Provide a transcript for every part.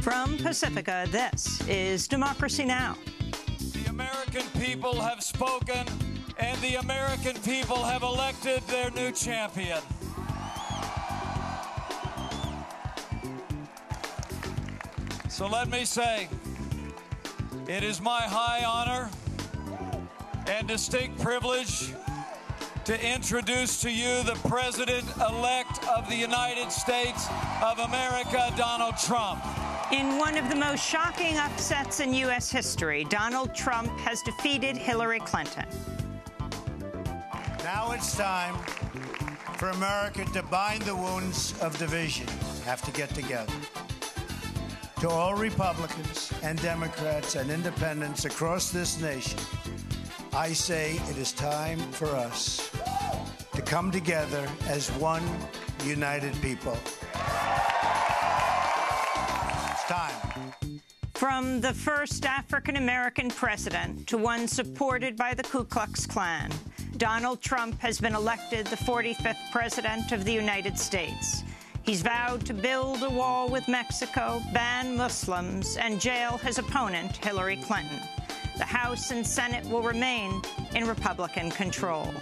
From Pacifica, this is Democracy Now! The American people have spoken, and the American people have elected their new champion. So let me say, it is my high honor and distinct privilege to introduce to you the President-elect of the United States of America, Donald Trump. In one of the most shocking upsets in U.S. history, Donald Trump has defeated Hillary Clinton. Now it's time for America to bind the wounds of division. Have to get together. To all Republicans and Democrats and independents across this nation, I say it is time for us to come together as one united people. It's time. From the first African-American president to one supported by the Ku Klux Klan, Donald Trump has been elected the 45th president of the United States. He's vowed to build a wall with Mexico, ban Muslims, and jail his opponent, Hillary Clinton. The House and Senate will remain in Republican control.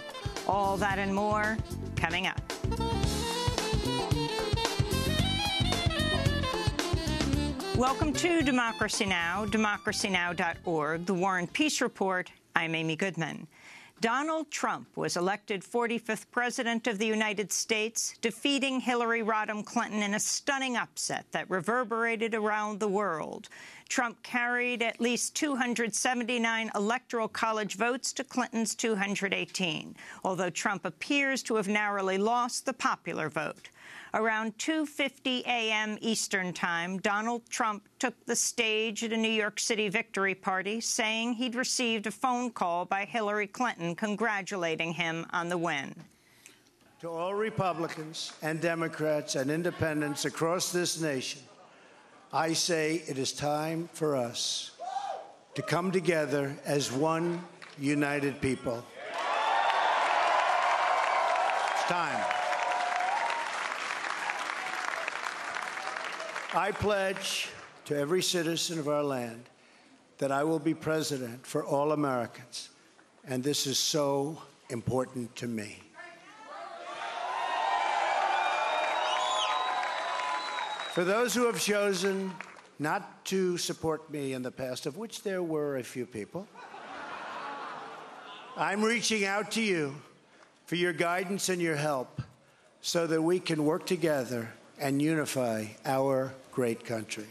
All that and more coming up. Welcome to Democracy Now!, democracynow.org, The War and Peace Report. I'm Amy Goodman. Donald Trump was elected 45th President of the United States, defeating Hillary Rodham Clinton in a stunning upset that reverberated around the world. Trump carried at least 279 Electoral College votes to Clinton's 218, although Trump appears to have narrowly lost the popular vote. Around 2:50 a.m. Eastern Time, Donald Trump took the stage at a New York City victory party, saying he'd received a phone call by Hillary Clinton congratulating him on the win. To all Republicans and Democrats and independents across this nation, I say it is time for us to come together as one united people. It's time. I pledge to every citizen of our land that I will be president for all Americans, and this is so important to me. For those who have chosen not to support me in the past, of which there were a few people, I'm reaching out to you for your guidance and your help so that we can work together and unify our great country.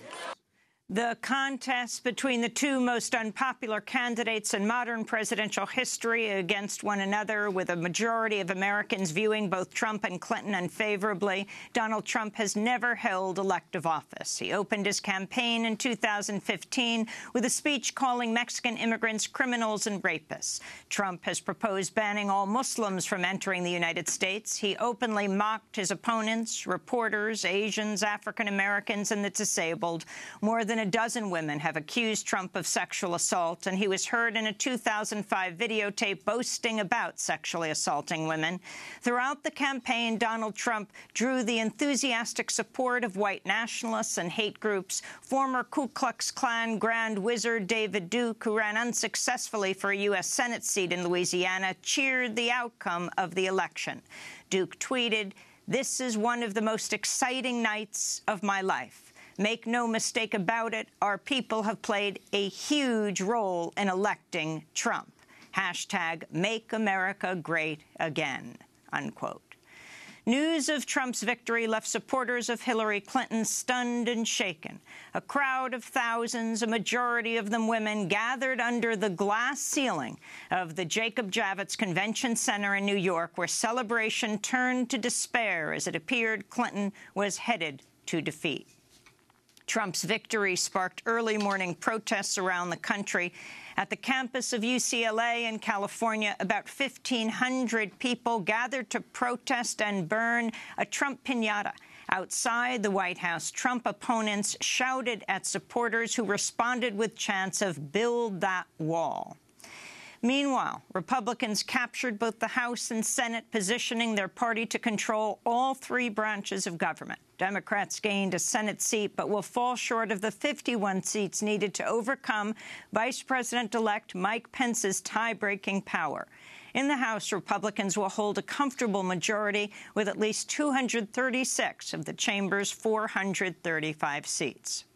The contest between the two most unpopular candidates in modern presidential history against one another, with a majority of Americans viewing both Trump and Clinton unfavorably. Donald Trump has never held elective office. He opened his campaign in 2015 with a speech calling Mexican immigrants criminals and rapists. Trump has proposed banning all Muslims from entering the United States. He openly mocked his opponents, reporters, Asians, African Americans, and the disabled. More than a dozen women have accused Trump of sexual assault, and he was heard in a 2005 videotape boasting about sexually assaulting women. Throughout the campaign, Donald Trump drew the enthusiastic support of white nationalists and hate groups. Former Ku Klux Klan Grand Wizard David Duke, who ran unsuccessfully for a U.S. Senate seat in Louisiana, cheered the outcome of the election. Duke tweeted, "This is one of the most exciting nights of my life. Make no mistake about it, our people have played a huge role in electing Trump. Hashtag Make America Great Again," unquote. News of Trump's victory left supporters of Hillary Clinton stunned and shaken. A crowd of thousands, a majority of them women, gathered under the glass ceiling of the Jacob Javits Convention Center in New York, where celebration turned to despair as it appeared Clinton was headed to defeat. Trump's victory sparked early morning protests around the country. At the campus of UCLA in California, about 1,500 people gathered to protest and burn a Trump piñata. Outside the White House, Trump opponents shouted at supporters who responded with chants of "Build that wall." Meanwhile, Republicans captured both the House and Senate, positioning their party to control all three branches of government. Democrats gained a Senate seat, but will fall short of the 51 seats needed to overcome Vice President-elect Mike Pence's tie-breaking power. In the House, Republicans will hold a comfortable majority with at least 236 of the chamber's 435 seats.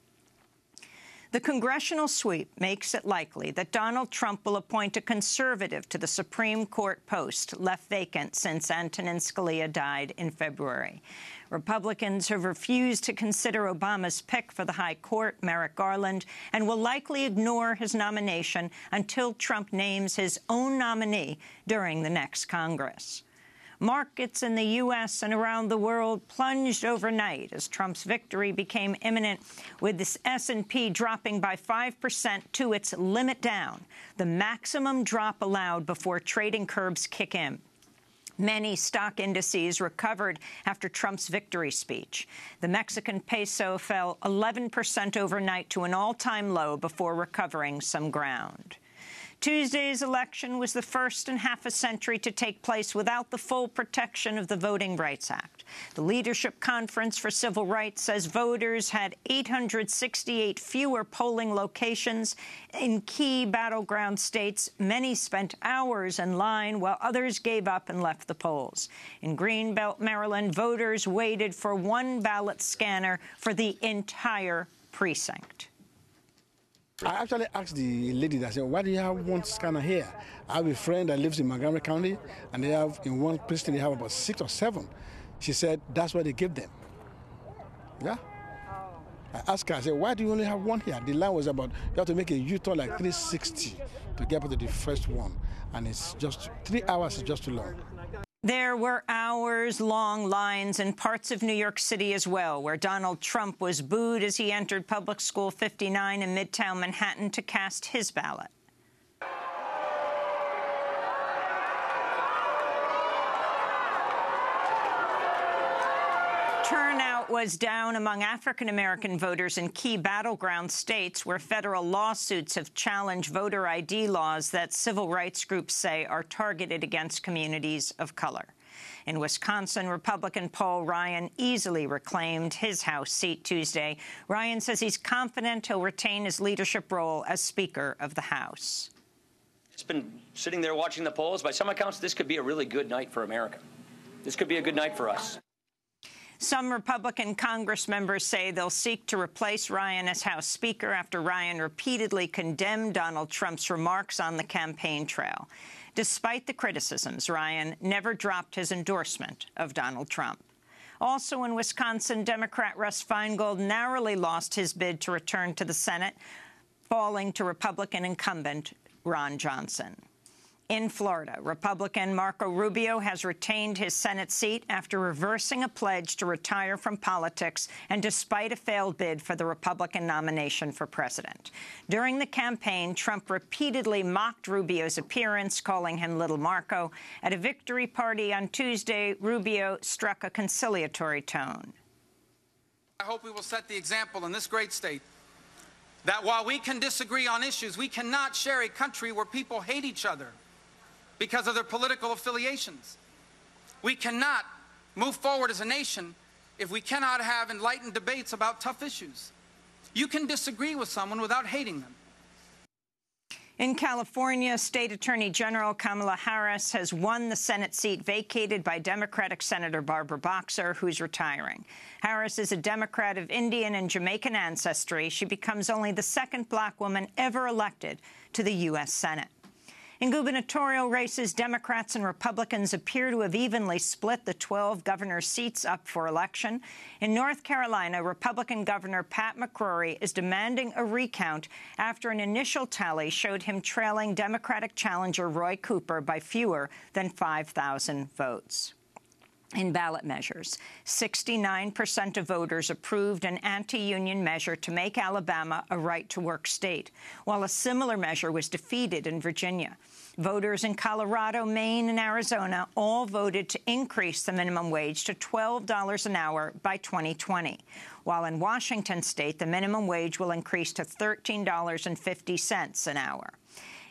The congressional sweep makes it likely that Donald Trump will appoint a conservative to the Supreme Court post left vacant since Antonin Scalia died in February. Republicans have refused to consider Obama's pick for the High Court, Merrick Garland, and will likely ignore his nomination until Trump names his own nominee during the next Congress. Markets in the U.S. and around the world plunged overnight as Trump's victory became imminent, with the S&P dropping by 5% to its limit down, the maximum drop allowed before trading curbs kick in. Many stock indices recovered after Trump's victory speech. The Mexican peso fell 11% overnight to an all-time low before recovering some ground. Tuesday's election was the first in half a century to take place without the full protection of the Voting Rights Act. The Leadership Conference for Civil Rights says voters had 868 fewer polling locations in key battleground states. Many spent hours in line, while others gave up and left the polls. In Greenbelt, Maryland, voters waited for one ballot scanner for the entire precinct. I actually asked the lady that said, why do you have one scanner here? I have a friend that lives in Montgomery County, and they have, in one precinct, they have about 6 or 7. She said, that's what they give them. Yeah? I asked her, I said, why do you only have one here? The line was about, you have to make a U-turn like 360 to get up to the first one. And it's just, 3 hours is just too long. There were hours-long lines in parts of New York City as well, where Donald Trump was booed as he entered Public School 59 in Midtown Manhattan to cast his ballot. Turnout was down among African-American voters in key battleground states where federal lawsuits have challenged voter ID laws that civil rights groups say are targeted against communities of color. In Wisconsin, Republican Paul Ryan easily reclaimed his House seat Tuesday. Ryan says he's confident he'll retain his leadership role as Speaker of the House. It's been sitting there watching the polls. By some accounts, this could be a really good night for America. This could be a good night for us. Some Republican Congress members say they'll seek to replace Ryan as House Speaker after Ryan repeatedly condemned Donald Trump's remarks on the campaign trail. Despite the criticisms, Ryan never dropped his endorsement of Donald Trump. Also in Wisconsin, Democrat Russ Feingold narrowly lost his bid to return to the Senate, falling to Republican incumbent Ron Johnson. In Florida, Republican Marco Rubio has retained his Senate seat after reversing a pledge to retire from politics and despite a failed bid for the Republican nomination for president. During the campaign, Trump repeatedly mocked Rubio's appearance, calling him Little Marco. At a victory party on Tuesday, Rubio struck a conciliatory tone. I hope we will set the example in this great state that while we can disagree on issues, we cannot share a country where people hate each other because of their political affiliations. We cannot move forward as a nation if we cannot have enlightened debates about tough issues. You can disagree with someone without hating them. In California, State Attorney General Kamala Harris has won the Senate seat vacated by Democratic Senator Barbara Boxer, who's retiring. Harris is a Democrat of Indian and Jamaican ancestry. She becomes only the second black woman ever elected to the U.S. Senate. In gubernatorial races, Democrats and Republicans appear to have evenly split the 12 governor seats up for election. In North Carolina, Republican Governor Pat McCrory is demanding a recount after an initial tally showed him trailing Democratic challenger Roy Cooper by fewer than 5,000 votes. In ballot measures, 69% of voters approved an anti-union measure to make Alabama a right-to-work state, while a similar measure was defeated in Virginia. Voters in Colorado, Maine, and Arizona all voted to increase the minimum wage to $12 an hour by 2020, while in Washington state, the minimum wage will increase to $13.50 an hour.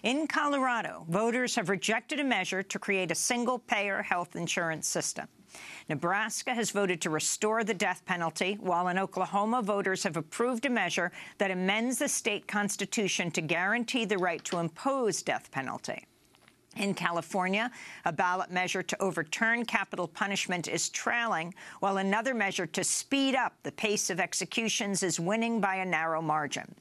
In Colorado, voters have rejected a measure to create a single-payer health insurance system. Nebraska has voted to restore the death penalty, while in Oklahoma, voters have approved a measure that amends the state constitution to guarantee the right to impose death penalty. In California, a ballot measure to overturn capital punishment is trailing, while another measure to speed up the pace of executions is winning by a narrow margin.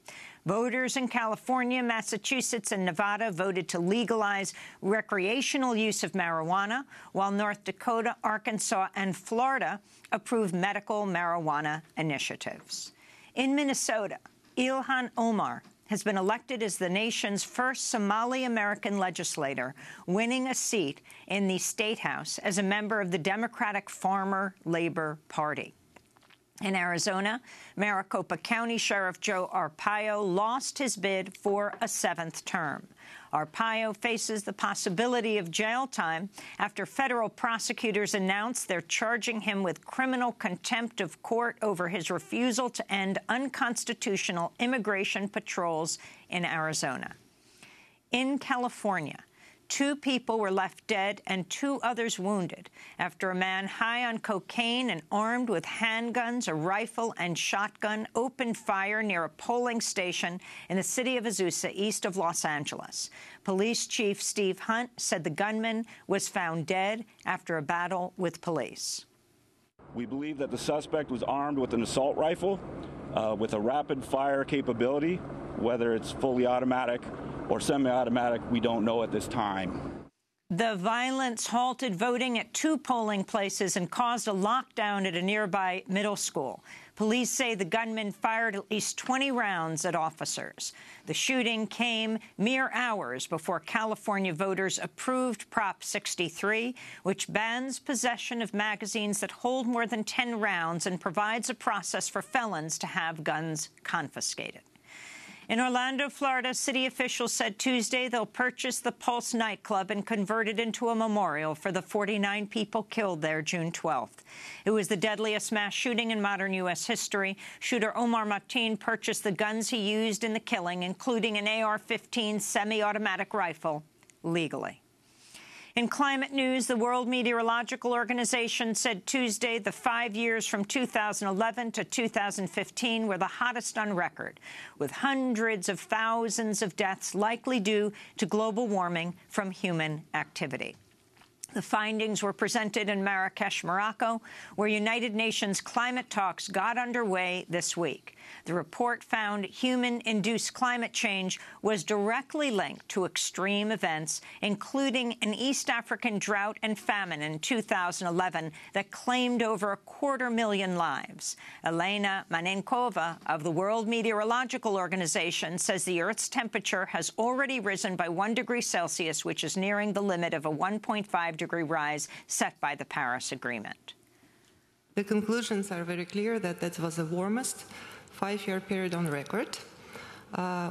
Voters in California, Massachusetts, and Nevada voted to legalize recreational use of marijuana, while North Dakota, Arkansas, and Florida approved medical marijuana initiatives. In Minnesota, Ilhan Omar has been elected as the nation's first Somali-American legislator, winning a seat in the State House as a member of the Democratic Farmer Labor Party. In Arizona, Maricopa County Sheriff Joe Arpaio lost his bid for a 7th term. Arpaio faces the possibility of jail time after federal prosecutors announced they're charging him with criminal contempt of court over his refusal to end unconstitutional immigration patrols in Arizona. In California, 2 people were left dead and 2 others wounded after a man high on cocaine and armed with handguns, a rifle, and shotgun opened fire near a polling station in the city of Azusa, east of Los Angeles. Police Chief Steve Hunt said the gunman was found dead after a battle with police. We believe that the suspect was armed with an assault rifle with a rapid-fire capability. Whether it's fully automatic or semi-automatic, we don't know at this time. The violence halted voting at 2 polling places and caused a lockdown at a nearby middle school. Police say the gunman fired at least 20 rounds at officers. The shooting came mere hours before California voters approved Prop 63, which bans possession of magazines that hold more than 10 rounds and provides a process for felons to have guns confiscated. In Orlando, Florida, city officials said Tuesday they'll purchase the Pulse nightclub and convert it into a memorial for the 49 people killed there June 12th. It was the deadliest mass shooting in modern U.S. history. Shooter Omar Mateen purchased the guns he used in the killing, including an AR-15 semi-automatic rifle, legally. In climate news, the World Meteorological Organization said Tuesday the 5 years from 2011 to 2015 were the hottest on record, with hundreds of thousands of deaths likely due to global warming from human activity. The findings were presented in Marrakesh, Morocco, where United Nations climate talks got underway this week. The report found human-induced climate change was directly linked to extreme events, including an East African drought and famine in 2011 that claimed over 250,000 lives. Elena Manenkova of the World Meteorological Organization says the Earth's temperature has already risen by 1 degree Celsius, which is nearing the limit of a 1.5-degree rise set by the Paris Agreement. The conclusions are very clear that that was the warmest 5-year period on record.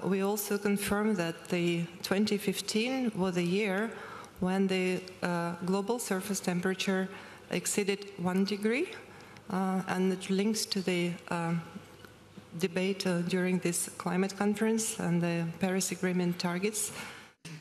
We also confirm that the 2015 was the year when the global surface temperature exceeded 1 degree, and it links to the debate during this climate conference and the Paris Agreement targets.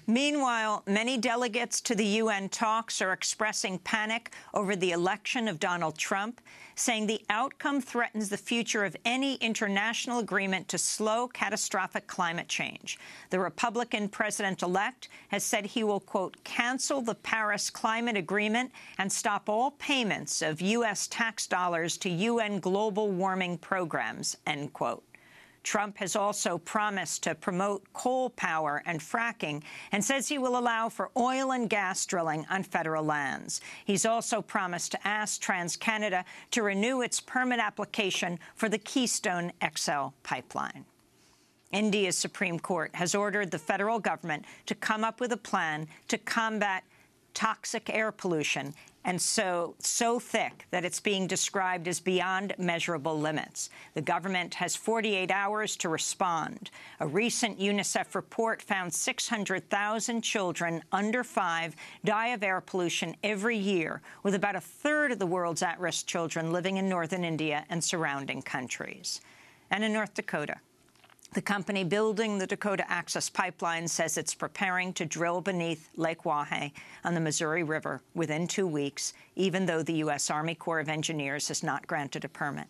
Meanwhile, many delegates to the UN talks are expressing panic over the election of Donald Trump, saying the outcome threatens the future of any international agreement to slow catastrophic climate change. The Republican president-elect has said he will, quote, cancel the Paris Climate Agreement and stop all payments of U.S. tax dollars to UN global warming programs, end quote. Trump has also promised to promote coal power and fracking and says he will allow for oil and gas drilling on federal lands. He's also promised to ask TransCanada to renew its permit application for the Keystone XL pipeline. India's Supreme Court has ordered the federal government to come up with a plan to combat toxic air pollution, and so thick that it's being described as beyond measurable limits. The government has 48 hours to respond. A recent UNICEF report found 600,000 children under 5 die of air pollution every year, with about a third of the world's at-risk children living in northern India and surrounding countries. And in North Dakota, the company building the Dakota Access Pipeline says it's preparing to drill beneath Lake Wahe on the Missouri River within 2 weeks, even though the U.S. Army Corps of Engineers has not granted a permit.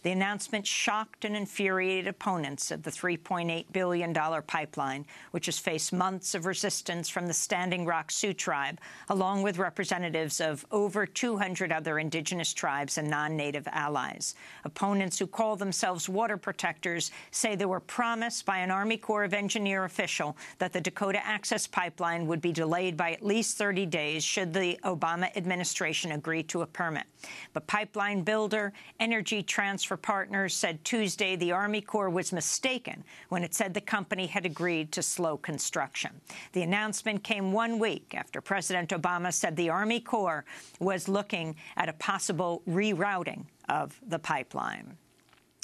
The announcement shocked and infuriated opponents of the $3.8 billion pipeline, which has faced months of resistance from the Standing Rock Sioux tribe, along with representatives of over 200 other indigenous tribes and non-native allies. Opponents who call themselves water protectors say they were promised by an Army Corps of Engineer official that the Dakota Access Pipeline would be delayed by at least 30 days should the Obama administration agree to a permit. But pipeline builder Energy Transfer Partners said Tuesday the Army Corps was mistaken when it said the company had agreed to slow construction. The announcement came 1 week after President Obama said the Army Corps was looking at a possible rerouting of the pipeline.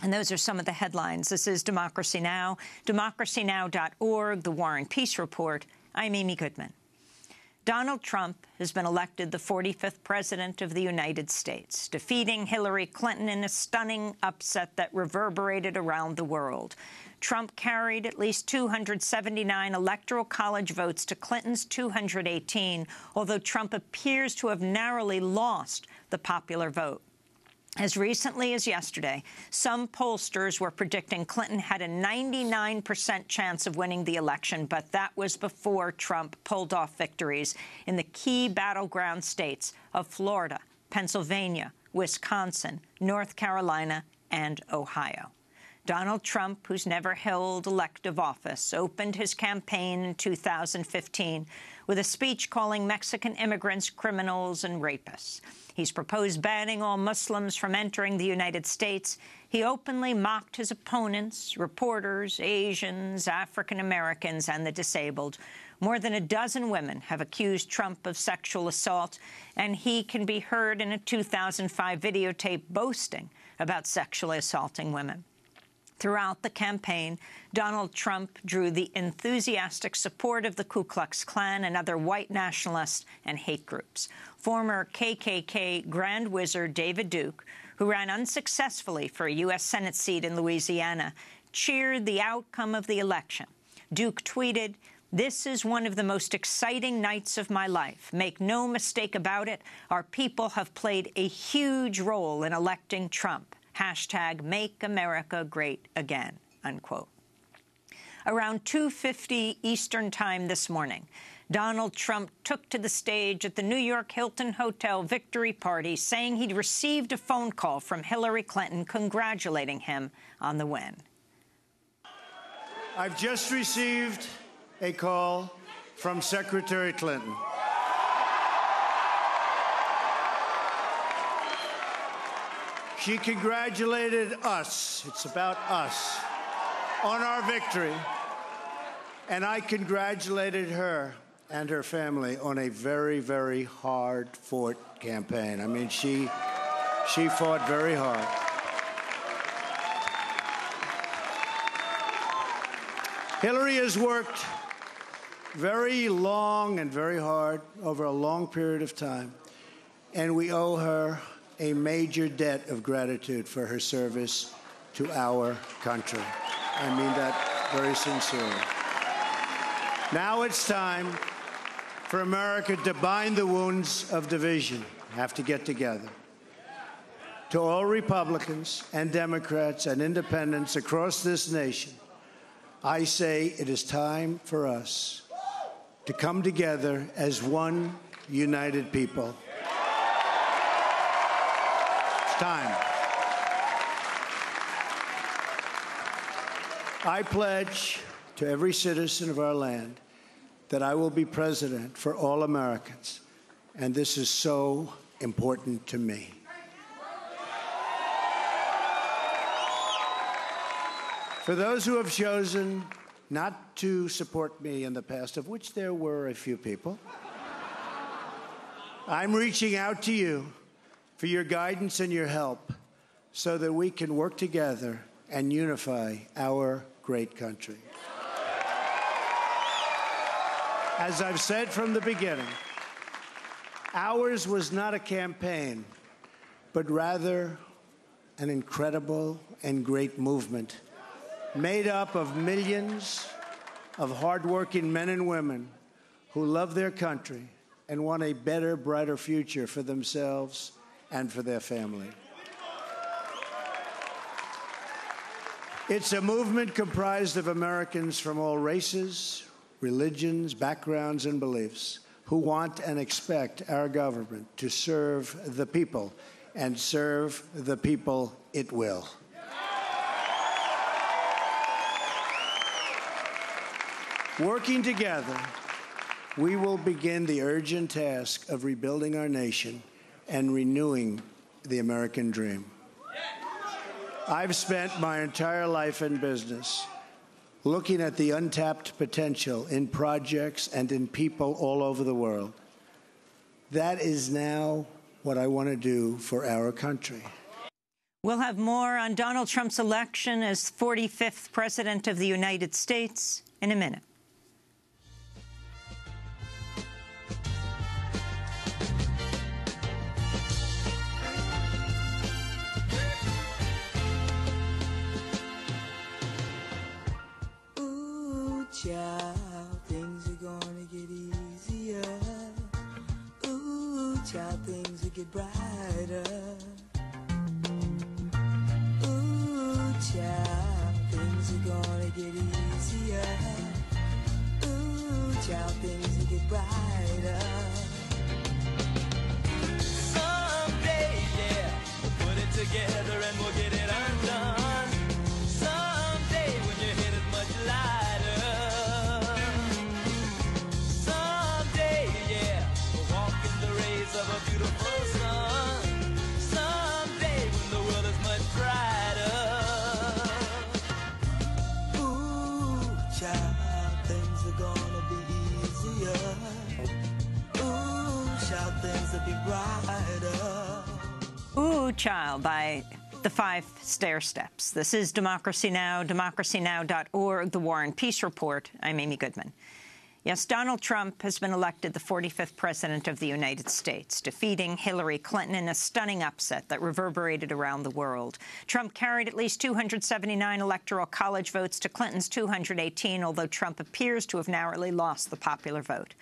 And those are some of the headlines. This is Democracy Now!, democracynow.org, The War and Peace Report. I'm Amy Goodman. Donald Trump has been elected the 45th president of the United States, defeating Hillary Clinton in a stunning upset that reverberated around the world. Trump carried at least 279 Electoral College votes to Clinton's 218, although Trump appears to have narrowly lost the popular vote. As recently as yesterday, some pollsters were predicting Clinton had a 99% chance of winning the election, but that was before Trump pulled off victories in the key battleground states of Florida, Pennsylvania, Wisconsin, North Carolina, and Ohio. Donald Trump, who's never held elective office, opened his campaign in 2015 with a speech calling Mexican immigrants criminals and rapists. He's proposed banning all Muslims from entering the United States. He openly mocked his opponents, reporters, Asians, African Americans, and the disabled. More than a dozen women have accused Trump of sexual assault, and he can be heard in a 2005 videotape boasting about sexually assaulting women. Throughout the campaign, Donald Trump drew the enthusiastic support of the Ku Klux Klan and other white nationalists and hate groups. Former KKK Grand Wizard David Duke, who ran unsuccessfully for a U.S. Senate seat in Louisiana, cheered the outcome of the election. Duke tweeted, "This is one of the most exciting nights of my life. Make no mistake about it, our people have played a huge role in electing Trump. Hashtag Make America Great Again," unquote. Around 2:50 Eastern Time this morning, Donald Trump took to the stage at the New York Hilton Hotel victory party, saying he'd received a phone call from Hillary Clinton congratulating him on the win. I've just received a call from Secretary Clinton. She congratulated us, it's about us, on our victory. And I congratulated her and her family on a very, very hard-fought campaign. I mean, she fought very hard. Hillary has worked very long and very hard over a long period of time, and we owe her a major debt of gratitude for her service to our country. I mean that very sincerely. Now it's time for America to bind the wounds of division, have to get together. To all Republicans and Democrats and independents across this nation, I say it is time for us to come together as one united people. Time. I pledge to every citizen of our land that I will be president for all Americans, and this is so important to me. For those who have chosen not to support me in the past, of which there were a few people, I'm reaching out to you for your guidance and your help so that we can work together and unify our great country. As I've said from the beginning, ours was not a campaign, but rather an incredible and great movement made up of millions of hardworking men and women who love their country and want a better, brighter future for themselves and for their family. It's a movement comprised of Americans from all races, religions, backgrounds, and beliefs who want and expect our government to serve the people, and serve the people it will. Working together, we will begin the urgent task of rebuilding our nation and renewing the American dream. I've spent my entire life in business looking at the untapped potential in projects and in people all over the world. That is now what I want to do for our country. We'll have more on Donald Trump's election as 45th President of the United States in a minute. Child, things are gonna get easier. Ooh, child, things will get brighter. Ooh, child, things are gonna get easier. Ooh, child, things will get brighter. Someday, yeah, we'll put it together and we'll get it undone. Someday, when your head is much lighter. Of a beautiful sun. Someday when the world is much brighter. Ooh, child, things are gonna be easier. Ooh, child, things will be brighter. Ooh, Child by the Five Stair Steps. This is Democracy Now!, democracynow.org, The War and Peace Report. I'm Amy Goodman. Yes, Donald Trump has been elected the 45th President of the United States, defeating Hillary Clinton in a stunning upset that reverberated around the world. Trump carried at least 279 Electoral College votes to Clinton's 218, although Trump appears to have narrowly lost the popular vote.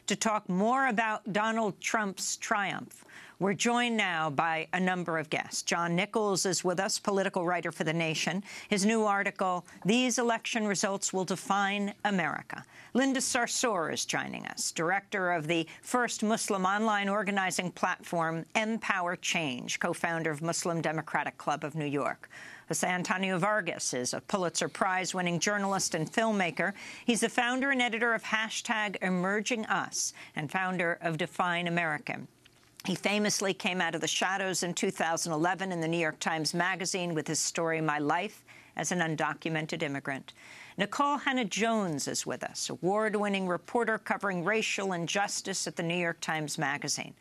To talk more about Donald Trump's triumph, we're joined now by a number of guests. John Nichols is with us, political writer for The Nation. His new article, These Election Results Will Define America. Linda Sarsour is joining us, director of the first Muslim online organizing platform, Empower Change, co-founder of Muslim Democratic Club of New York. Jose Antonio Vargas is a Pulitzer Prize-winning journalist and filmmaker. He's the founder and editor of #EmergingUs and founder of Define America. He famously came out of the shadows in 2011 in the New York Times Magazine with his story, My Life as an Undocumented Immigrant. Nikole Hannah-Jones is with us, award-winning reporter covering racial injustice at the New York Times Magazine.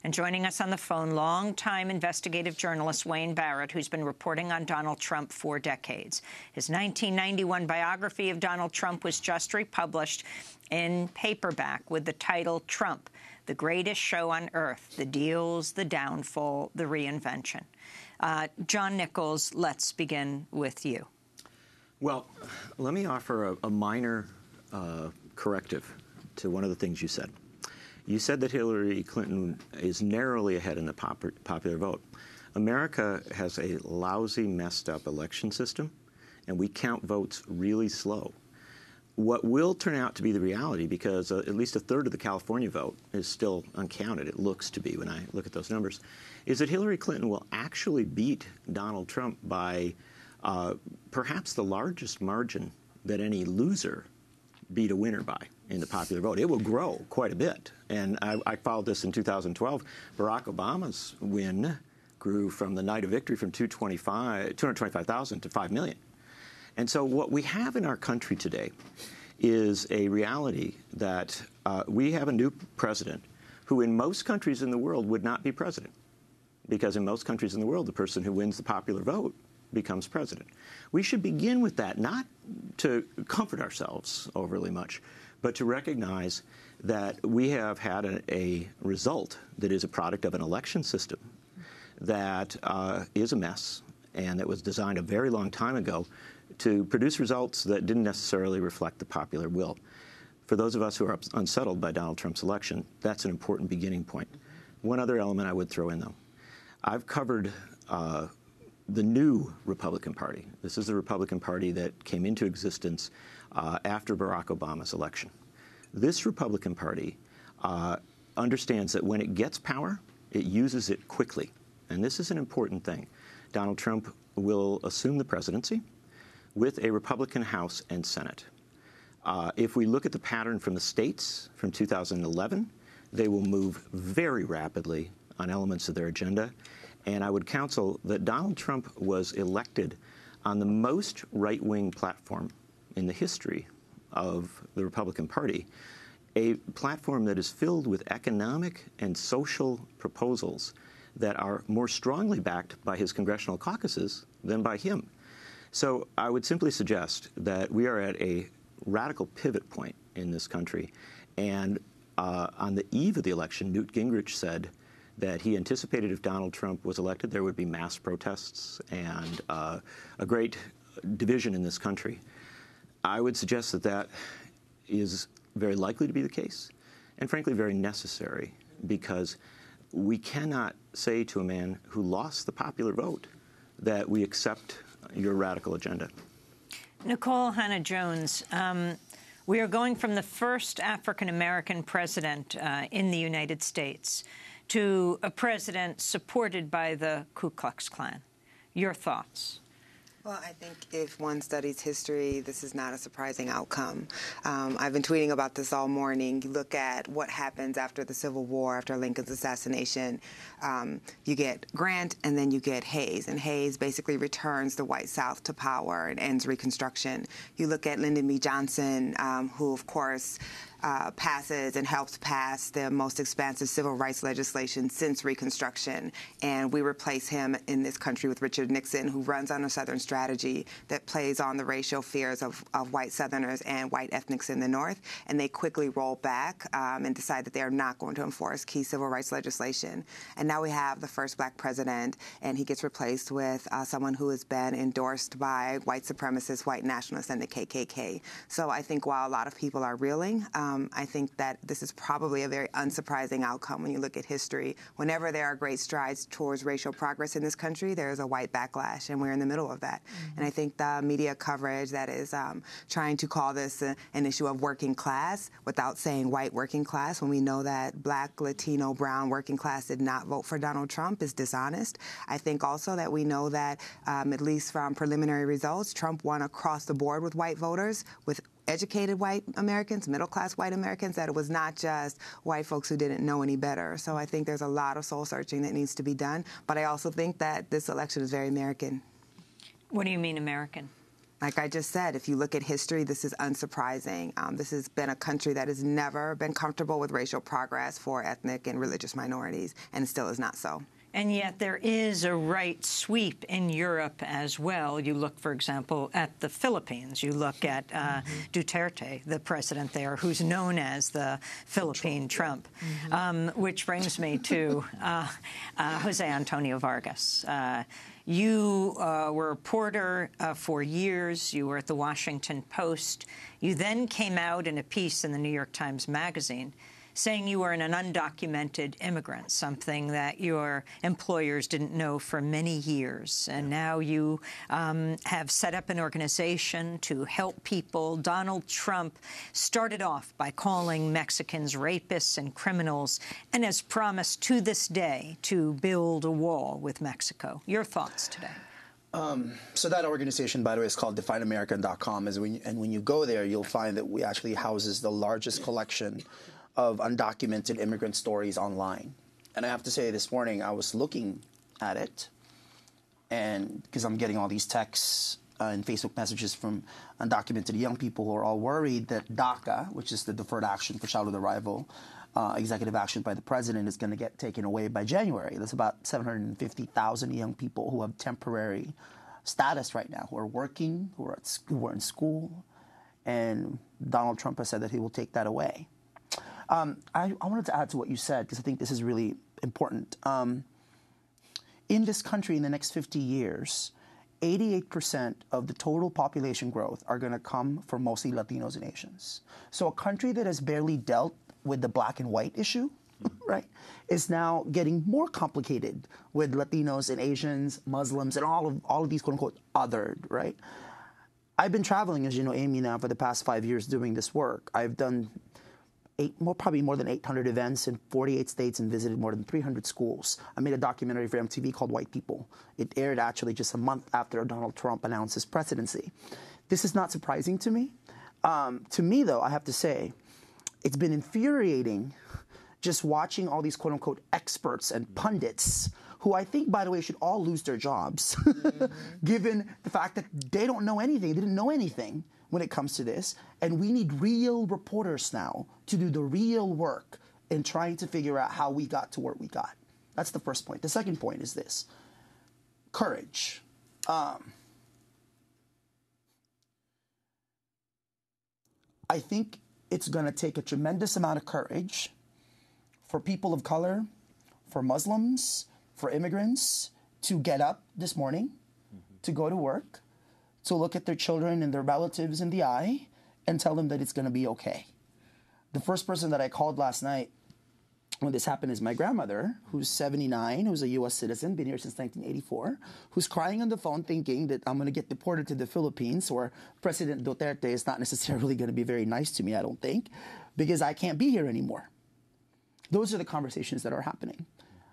And joining us on the phone, longtime investigative journalist Wayne Barrett, who's been reporting on Donald Trump for decades. His 1991 biography of Donald Trump was just republished in paperback with the title Trump, The Greatest Show on Earth, The Deals, The Downfall, The Reinvention. John Nichols, let's begin with you. Well, let me offer a minor corrective to one of the things you said. You said that Hillary Clinton is narrowly ahead in the popular vote. America has a lousy, messed-up election system, and we count votes really slow. What will turn out to be the reality, because at least a third of the California vote is still uncounted, it looks to be when I look at those numbers, is that Hillary Clinton will actually beat Donald Trump by perhaps the largest margin that any loser beat a winner by in the popular vote. It will grow quite a bit. And I followed this in 2012. Barack Obama's win grew from the night of victory from 225,000 to 5 million. And so what we have in our country today is a reality that we have a new president who in most countries in the world would not be president. Because in most countries in the world, the person who wins the popular vote becomes president. We should begin with that, not to comfort ourselves overly much, but to recognize that we have had a result that is a product of an election system that is a mess and that was designed a very long time ago to produce results that didn't necessarily reflect the popular will. For those of us who are unsettled by Donald Trump's election, that's an important beginning point. One other element I would throw in, though. I've covered the new Republican Party. This is the Republican Party that came into existence after Barack Obama's election. This Republican Party understands that when it gets power, it uses it quickly. And this is an important thing. Donald Trump will assume the presidency with a Republican House and Senate. If we look at the pattern from the states from 2011, they will move very rapidly on elements of their agenda. And I would counsel that Donald Trump was elected on the most right-wing platform in the history of the Republican Party, a platform that is filled with economic and social proposals that are more strongly backed by his congressional caucuses than by him. So I would simply suggest that we are at a radical pivot point in this country. And on the eve of the election, Newt Gingrich said that he anticipated if Donald Trump was elected, there would be mass protests and a great division in this country. I would suggest that that is very likely to be the case, and frankly very necessary, because we cannot say to a man who lost the popular vote that we accept your radical agenda. Nikole Hannah-Jones, we are going from the first African-American president in the United States to a president supported by the Ku Klux Klan. Your thoughts? Well, I think if one studies history, this is not a surprising outcome. I've been tweeting about this all morning. You look at what happens after the Civil War, after Lincoln's assassination. You get Grant, and then you get Hayes. And Hayes basically returns the white South to power and ends Reconstruction. You look at Lyndon B. Johnson, who, of course, passes and helps pass the most expansive civil rights legislation since Reconstruction. And we replace him in this country with Richard Nixon, who runs on a Southern strategy that plays on the racial fears of white Southerners and white ethnics in the North. And they quickly roll back and decide that they are not going to enforce key civil rights legislation. And now we have the first black president, and he gets replaced with someone who has been endorsed by white supremacists, white nationalists, and the KKK. So I think while a lot of people are reeling, I think that this is probably a very unsurprising outcome when you look at history. Whenever there are great strides towards racial progress in this country, there is a white backlash, and we're in the middle of that. Mm-hmm. And I think the media coverage that is trying to call this an issue of working class without saying white working class, when we know that black, Latino, brown working class did not vote for Donald Trump, is dishonest. I think also that we know that, at least from preliminary results, Trump won across the board with white voters, with educated white Americans, middle-class white Americans, that it was not just white folks who didn't know any better. So I think there's a lot of soul-searching that needs to be done. But I also think that this election is very American. What do you mean American? Like I just said, if you look at history, this is unsurprising. This has been a country that has never been comfortable with racial progress for ethnic and religious minorities, and it still is not so. And yet there is a right sweep in Europe as well. You look, for example, at the Philippines. You look at Duterte, the president there, who's known as the Philippine Trump, which brings me to Jose Antonio Vargas. You were a reporter for years. You were at the Washington Post. You then came out in a piece in the New York Times Magazine saying you were an undocumented immigrant, something that your employers didn't know for many years. And now you have set up an organization to help people. Donald Trump started off by calling Mexicans rapists and criminals and has promised to this day to build a wall with Mexico. Your thoughts today? So that organization, by the way, is called DefineAmerican.com. And when you go there, you'll find that we actually houses the largest collection of undocumented immigrant stories online. And I have to say, this morning I was looking at it, and because I'm getting all these texts and Facebook messages from undocumented young people who are all worried that DACA, which is the Deferred Action for Childhood Arrival, executive action by the president is going to get taken away by January. There's about 750,000 young people who have temporary status right now, who are working, who are in school, and Donald Trump has said that he will take that away. I wanted to add to what you said, because I think this is really important. In this country, in the next 50 years, 88% of the total population growth are going to come from mostly Latinos and Asians. So a country that has barely dealt with the black and white issue, right, is now getting more complicated with Latinos and Asians, Muslims, and all of these quote-unquote othered, right? I've been traveling, as you know, Amy, now for the past 5 years doing this work. I've done probably more than 800 events in 48 states and visited more than 300 schools. I made a documentary for MTV called White People. It aired actually just a month after Donald Trump announced his presidency. This is not surprising to me. To me, though, I have to say, it's been infuriating just watching all these quote-unquote experts and pundits, who I think, by the way, should all lose their jobs, given the fact that they don't know anything. They didn't know anything when it comes to this. And we need real reporters now to do the real work in trying to figure out how we got to where we got. That's the first point. The second point is this: courage. I think it's going to take a tremendous amount of courage for people of color, for Muslims, for immigrants to get up this morning, to go to work, to look at their children and their relatives in the eye and tell them that it's going to be okay. The first person that I called last night when this happened is my grandmother, who's 79, who's a U.S. citizen, been here since 1984, who's crying on the phone thinking that I'm going to get deported to the Philippines, or President Duterte is not necessarily going to be very nice to me, I don't think, because I can't be here anymore. Those are the conversations that are happening.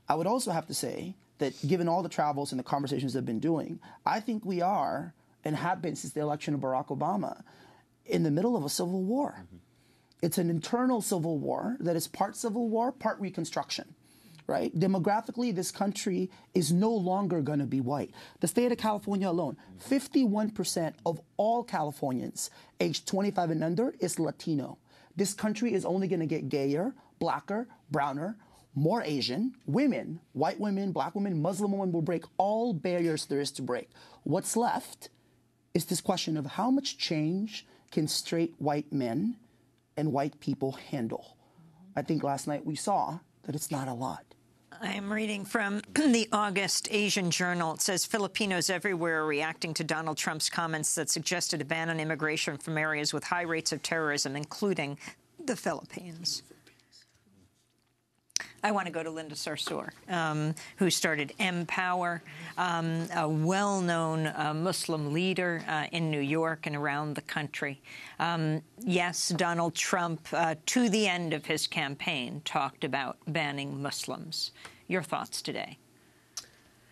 I would also have to say that given all the travels and the conversations I've been doing, I think we are, and have been since the election of Barack Obama, in the middle of a civil war. It's an internal civil war that is part civil war, part reconstruction, right? Demographically, this country is no longer going to be white. The state of California alone, 51% of all Californians aged 25 and under is Latino. This country is only going to get gayer, blacker, browner, more Asian. Women, white women, black women, Muslim women will break all barriers there is to break. What's left is this question of how much change can straight white men and white people handle. I think last night we saw that it's not a lot. I'm reading from the August Asian Journal. It says Filipinos everywhere are reacting to Donald Trump's comments that suggested a ban on immigration from areas with high rates of terrorism, including the Philippines. I want to go to Linda Sarsour, who started Empower, a well-known Muslim leader in New York and around the country. Yes, Donald Trump, to the end of his campaign, talked about banning Muslims. Your thoughts today?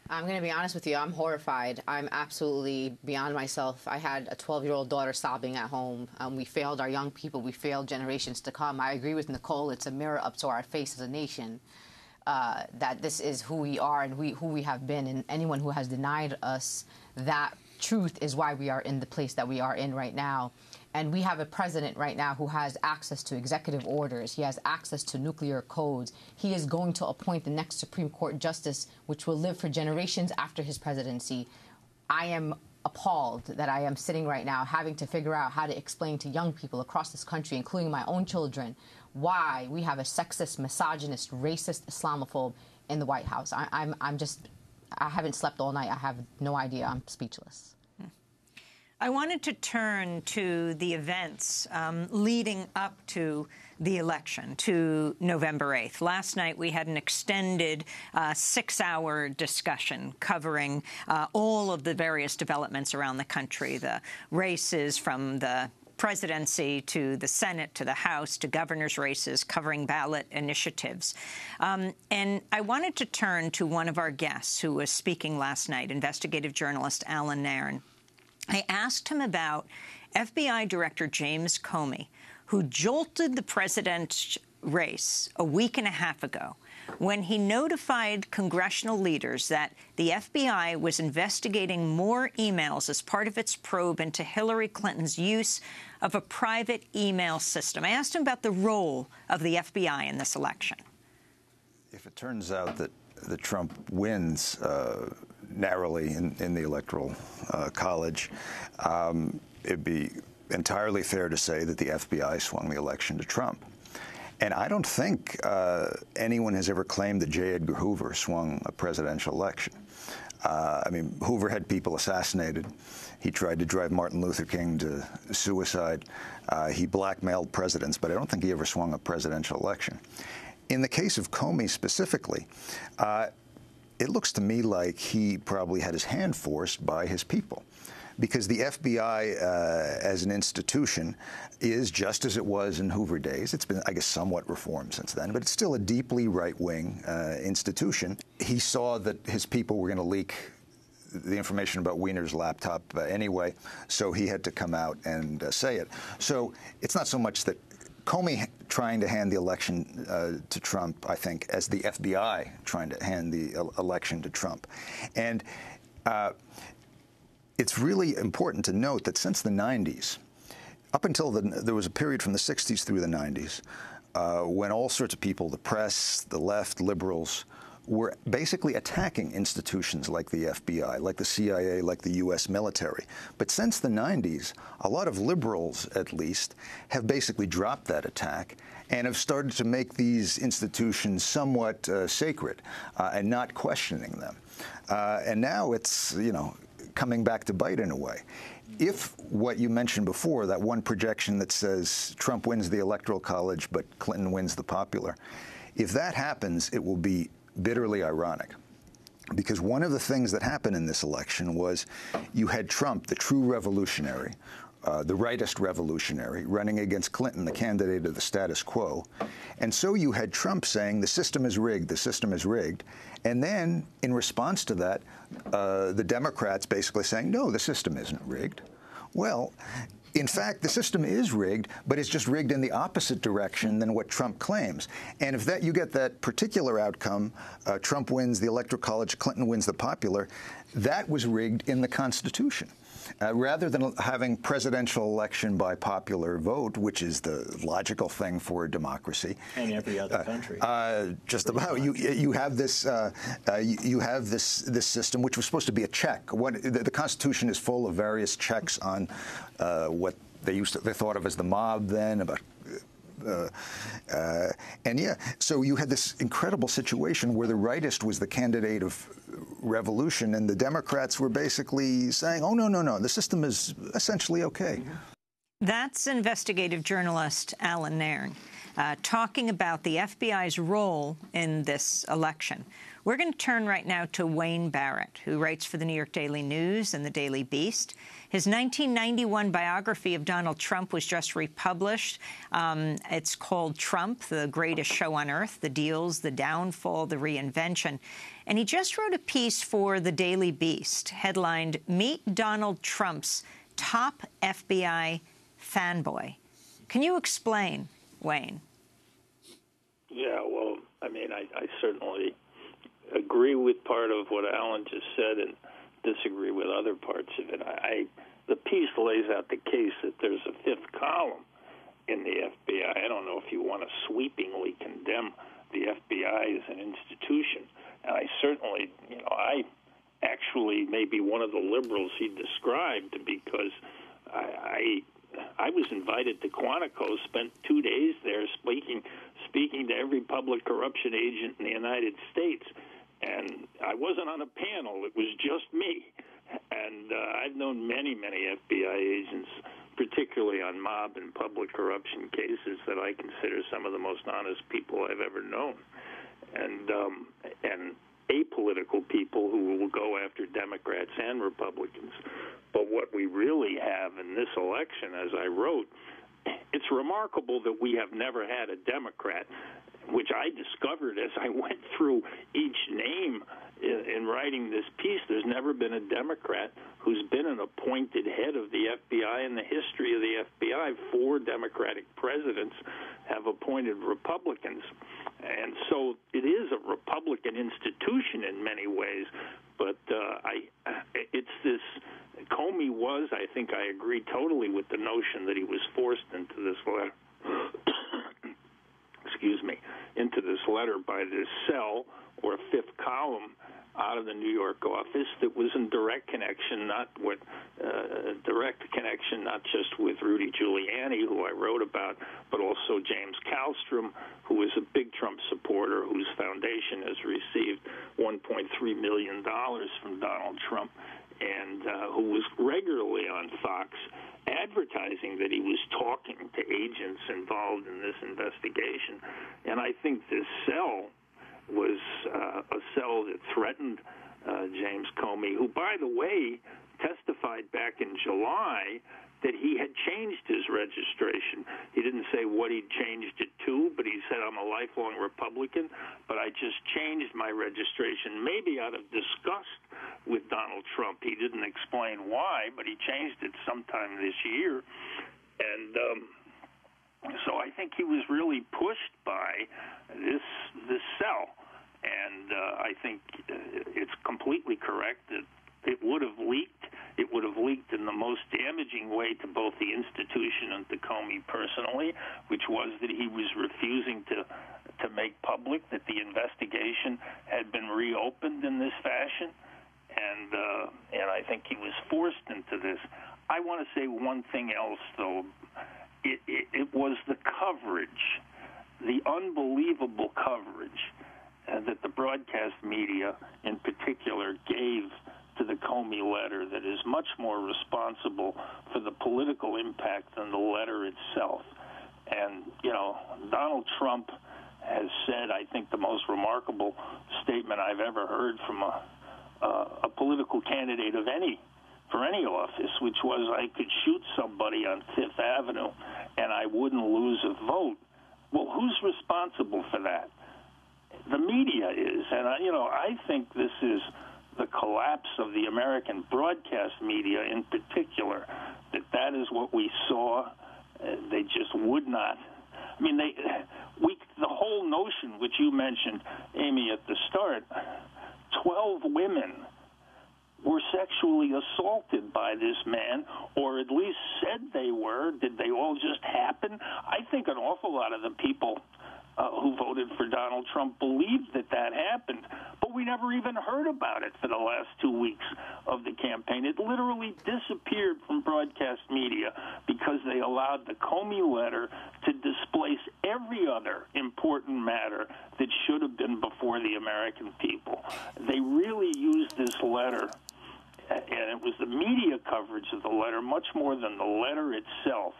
I'm going to be honest with you. I'm horrified. I'm absolutely beyond myself. I had a 12-year-old daughter sobbing at home. We failed our young people. We failed generations to come. I agree with Nicole. It's a mirror up to our face as a nation, that this is who we are and who we have been. And anyone who has denied us that truth is why we are in the place that we are in right now. And we have a president right now who has access to executive orders. He has access to nuclear codes. He is going to appoint the next Supreme Court justice, which will live for generations after his presidency. I am appalled that I am sitting right now having to figure out how to explain to young people across this country, including my own children, why we have a sexist, misogynist, racist Islamophobe in the White House. I haven't slept all night. I have no idea. I'm speechless. I wanted to turn to the events leading up to the election, to November 8th. Last night, we had an extended 6-hour discussion covering all of the various developments around the country, the races from the presidency to the Senate to the House to governor's races, covering ballot initiatives. And I wanted to turn to one of our guests who was speaking last night, investigative journalist Alan Nairn. I asked him about FBI Director James Comey, who jolted the president's race a week and a half ago when he notified congressional leaders that the FBI was investigating more emails as part of its probe into Hillary Clinton's use of a private email system. I asked him about the role of the FBI in this election. If it turns out that Trump wins narrowly in the Electoral College, it'd be entirely fair to say that the FBI swung the election to Trump. And I don't think anyone has ever claimed that J. Edgar Hoover swung a presidential election. I mean, Hoover had people assassinated. He tried to drive Martin Luther King to suicide. He blackmailed presidents, but I don't think he ever swung a presidential election. In the case of Comey specifically, it looks to me like he probably had his hand forced by his people, because the FBI as an institution is just as it was in Hoover days. It's been, I guess, somewhat reformed since then, but it's still a deeply right-wing institution. He saw that his people were going to leak the information about Weiner's laptop anyway, so he had to come out and say it. So it's not so much that Comey trying to hand the election to Trump, I think, as the FBI trying to hand the election to Trump. And it's really important to note that since the 90s, up until there was a period from the 60s through the 90s, when all sorts of people, the press, the left, liberals, were basically attacking institutions like the FBI, like the CIA, like the U.S. military. But since the 90s, a lot of liberals, at least, have basically dropped that attack and have started to make these institutions somewhat sacred and not questioning them. And now it's, you know, coming back to bite in a way. If what you mentioned before, that one projection that says Trump wins the Electoral College but Clinton wins the popular, if that happens, it will be bitterly ironic. Because one of the things that happened in this election was you had Trump, the true revolutionary, the rightist revolutionary, running against Clinton, the candidate of the status quo. And so you had Trump saying the system is rigged, the system is rigged. And then in response to that, the Democrats basically saying, no, the system isn't rigged. Well, in fact, the system is rigged, but it's just rigged in the opposite direction than what Trump claims. And if you get that particular outcome, Trump wins the Electoral College, Clinton wins the popular, that was rigged in the Constitution. Rather than having presidential election by popular vote, which is the logical thing for a democracy, and every other country, just about you have this this system which was supposed to be a check. The Constitution is full of various checks on what they thought of as the mob then, about. And yeah, so you had this incredible situation where the rightist was the candidate of revolution, and the Democrats were basically saying, oh, no, the system is essentially okay. That's investigative journalist Alan Nairn talking about the FBI's role in this election. We're going to turn right now to Wayne Barrett, who writes for the New York Daily News and the Daily Beast. His 1991 biography of Donald Trump was just republished. It's called Trump, the Greatest Show on Earth, The Deals, The Downfall, The Reinvention. And he just wrote a piece for the Daily Beast headlined, Meet Donald Trump's Top FBI Fanboy. Can you explain, Wayne? Yeah, well, I mean, I certainly agree with part of what Alan just said and disagree with other parts of it. The piece lays out the case that there's a fifth column in the FBI. I don't know if you want to sweepingly condemn the FBI as an institution. And I certainly, I actually may be one of the liberals he described, because I was invited to Quantico, spent 2 days there speaking to every public corruption agent in the United States. And I wasn't on a panel. It was just me. And I've known many, many FBI agents, particularly on mob and public corruption cases, that I consider some of the most honest people I've ever known. And apolitical people who will go after Democrats and Republicans. But what we really have in this election, as I wrote, it's remarkable that we have never had a Democrat, which I discovered as I went through each name in writing this piece. There's never been a Democrat who's been an appointed head of the FBI in the history of the FBI. 4 Democratic presidents have appointed Republicans. And so it is a Republican institution in many ways, but it's this Comey was, I think I agree totally with the notion that he was forced into this letter. Excuse me, into this letter by this cell or fifth column out of the New York office that was in direct connection, not just with Rudy Giuliani, who I wrote about, but also James Kallstrom, who is a big Trump supporter, whose foundation has received $1.3 million from Donald Trump, and who was regularly on Fox advertising that he was talking to agents involved in this investigation. And I think this cell was a cell that threatened James Comey, who, by the way, testified back in July that he had changed his registration. He didn't say what he'd changed it to, but he said, I'm a lifelong Republican, but I just changed my registration, maybe out of disgust with Donald Trump. He didn't explain why, but he changed it sometime this year. And so I think he was really pushed by this cell. And I think it's completely correct that it would have leaked. It would have leaked in the most damaging way to both the institution and to Comey personally, which was that he was refusing to make public that the investigation had been reopened in this fashion. And I think he was forced into this. I want to say one thing else, though. It was the coverage, the unbelievable coverage that the broadcast media in particular gave to the Comey letter that is much more responsible for the political impact than the letter itself. And, you know, Donald Trump has said, I think, the most remarkable statement I've ever heard from a political candidate for any office, which was, I could shoot somebody on Fifth Avenue and I wouldn't lose a vote. Well, who's responsible for that? The media is. And, I think this is the collapse of the American broadcast media in particular, that is what we saw. They just would not. I mean, the whole notion, which you mentioned, Amy, at the start, 12 women were sexually assaulted by this man, or at least said they were. Did they all just happen? I think an awful lot of the people who voted for Donald Trump believed that happened, but we never even heard about it for the last 2 weeks of the campaign. It literally disappeared from broadcast media because they allowed the Comey letter to displace every other important matter that should have been before the American people. They really used this letter, and it was the media coverage of the letter much more than the letter itself,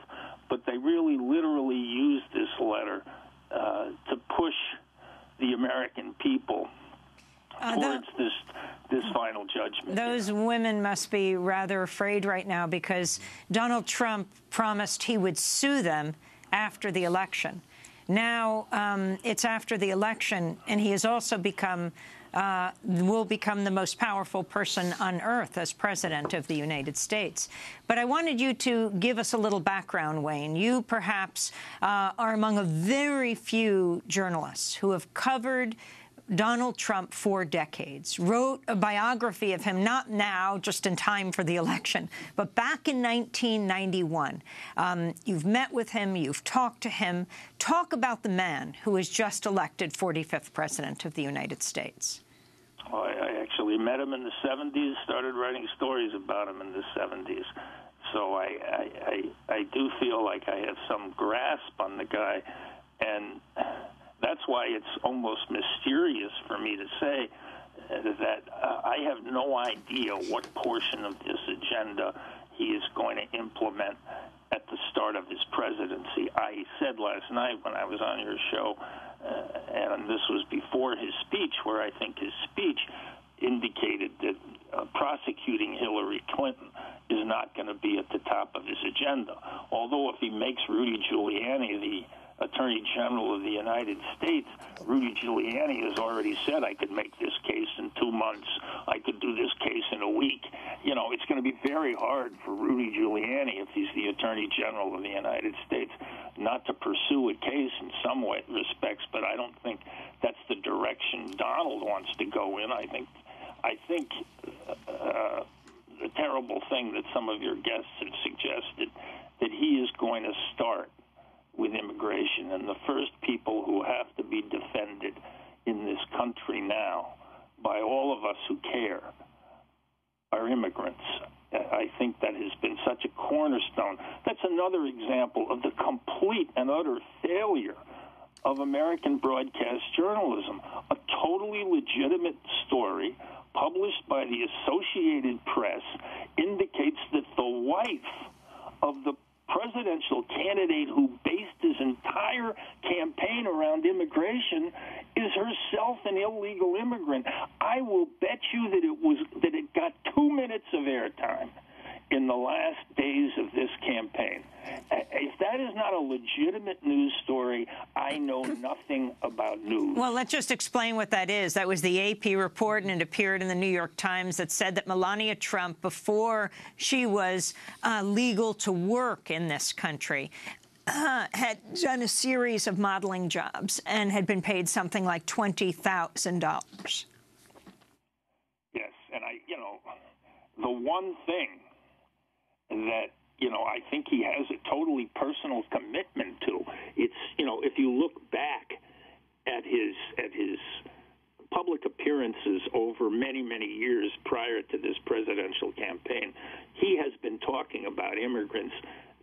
but they really literally used this letter to push the American people towards this final judgment. Those women must be rather afraid right now because Donald Trump promised he would sue them after the election. Now it's after the election, and he has also will become the most powerful person on earth as president of the United States. But I wanted you to give us a little background, Wayne. You perhaps are among a very few journalists who have covered Donald Trump for decades, wrote a biography of him, not now, just in time for the election, but back in 1991. You've met with him. You've talked to him. Talk about the man who was just elected 45th president of the United States. Well, I actually met him in the 70s, started writing stories about him in the 70s. So I do feel like I have some grasp on the guy, and that's why it's almost mysterious for me to say that I have no idea what portion of this agenda he is going to implement at the start of his presidency. I said last night when I was on your show, and this was before his speech, where I think his speech indicated that prosecuting Hillary Clinton is not going to be at the top of his agenda. Although if he makes Rudy Giuliani the Attorney General of the United States, Rudy Giuliani has already said, I could make this case in 2 months. I could do this case in a week. It's going to be very hard for Rudy Giuliani, if he's the Attorney General of the United States, not to pursue a case in some respects, but I don't think that's the direction Donald wants to go in. I think the terrible thing that some of your guests have suggested, that he is going to start with immigration. And the first people who have to be defended in this country now by all of us who care are immigrants. I think that has been such a cornerstone. That's another example of the complete and utter failure of American broadcast journalism. A totally legitimate story published by the Associated Press indicates that the wife of the presidential candidate who based his entire campaign around immigration is herself an illegal immigrant. I will bet you that it got 2 minutes of airtime in the last days of this campaign. If that is not a legitimate news story, I know nothing about news. Well, let's just explain what that is. That was the AP report, and it appeared in the New York Times, that said that Melania Trump, before she was legal to work in this country, had done a series of modeling jobs and had been paid something like $20,000. Yes, and the one thing that, I think he has a totally personal commitment to, it's, if you look back at his public appearances over many, many years prior to this presidential campaign, he has been talking about immigrants,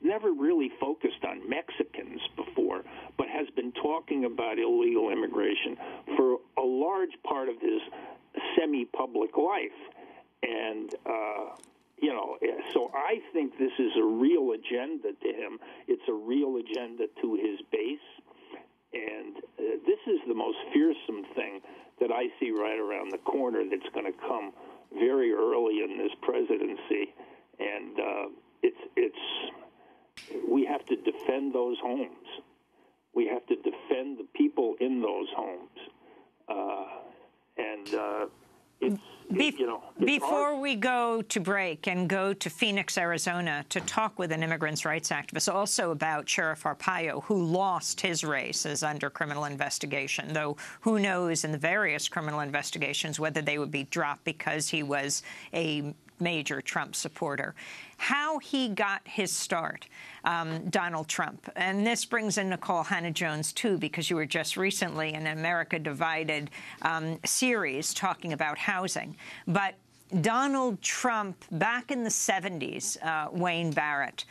never really focused on Mexicans before, but has been talking about illegal immigration for a large part of his semi-public life. And, so I think this is a real agenda to him. It's a real agenda to his base. And this is the most fearsome thing that I see right around the corner that's going to come very early in this presidency. And we have to defend those homes. We have to defend the people in those homes. Before we go to break and go to Phoenix, Arizona, to talk with an immigrants' rights activist also about Sheriff Arpaio, who lost his race, is under criminal investigation, though who knows in the various criminal investigations whether they would be dropped because he was a major Trump supporter. How he got his start, Donald Trump. And this brings in Nicole Hannah-Jones, too, because you were just recently in America Divided series talking about housing. But Donald Trump, back in the 70s, Wayne Barrett,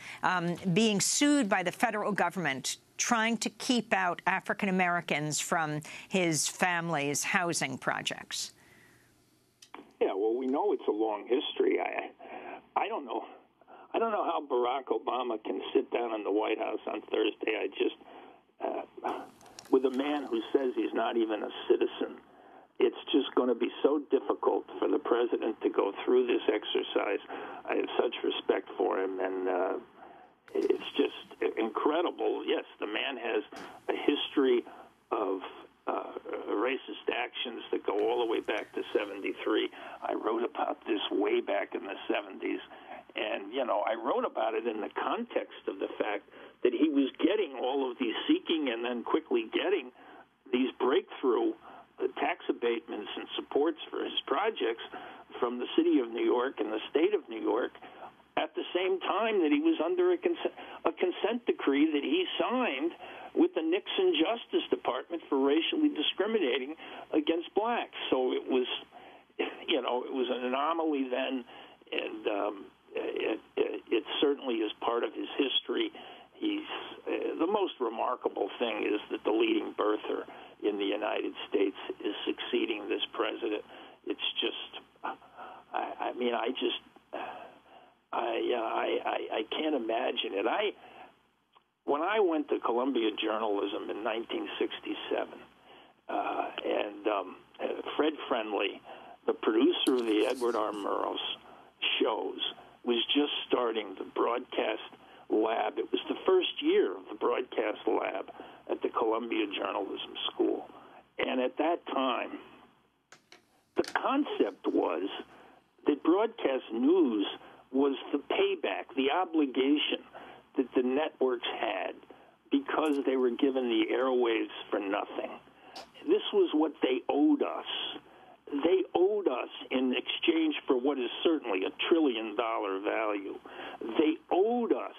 being sued by the federal government, trying to keep out African Americans from his family's housing projects. Yeah, well, we know it's a long history. I don't know. I don't know how Barack Obama can sit down in the White House on Thursday. With a man who says he's not even a citizen, it's just going to be so difficult for the president to go through this exercise. I have such respect for him, and it's just incredible. Yes, the man has a history of racist actions that go all the way back to 73. I wrote about this way back in the 70s. And, I wrote about it in the context of the fact that he was getting all of these seeking and then quickly getting these breakthrough tax abatements and supports for his projects from the city of New York and the state of New York at the same time that he was under a consent decree that he signed with the Nixon Justice Department for racially discriminating against blacks. So it was, it was an anomaly then, and it certainly is part of his history. He's the most remarkable thing is that the leading birther in the United States is succeeding this president. It's just, I can't imagine it. When I went to Columbia Journalism in 1967, and Fred Friendly, the producer of the Edward R. Murrow shows, was just starting the broadcast lab. It was the first year of the broadcast lab at the Columbia Journalism School. And at that time, the concept was that broadcast news was the payback, the obligation that the networks had because they were given the airwaves for nothing. This was what they owed us. they owed us, in exchange for what is certainly $1 trillion value, they owed us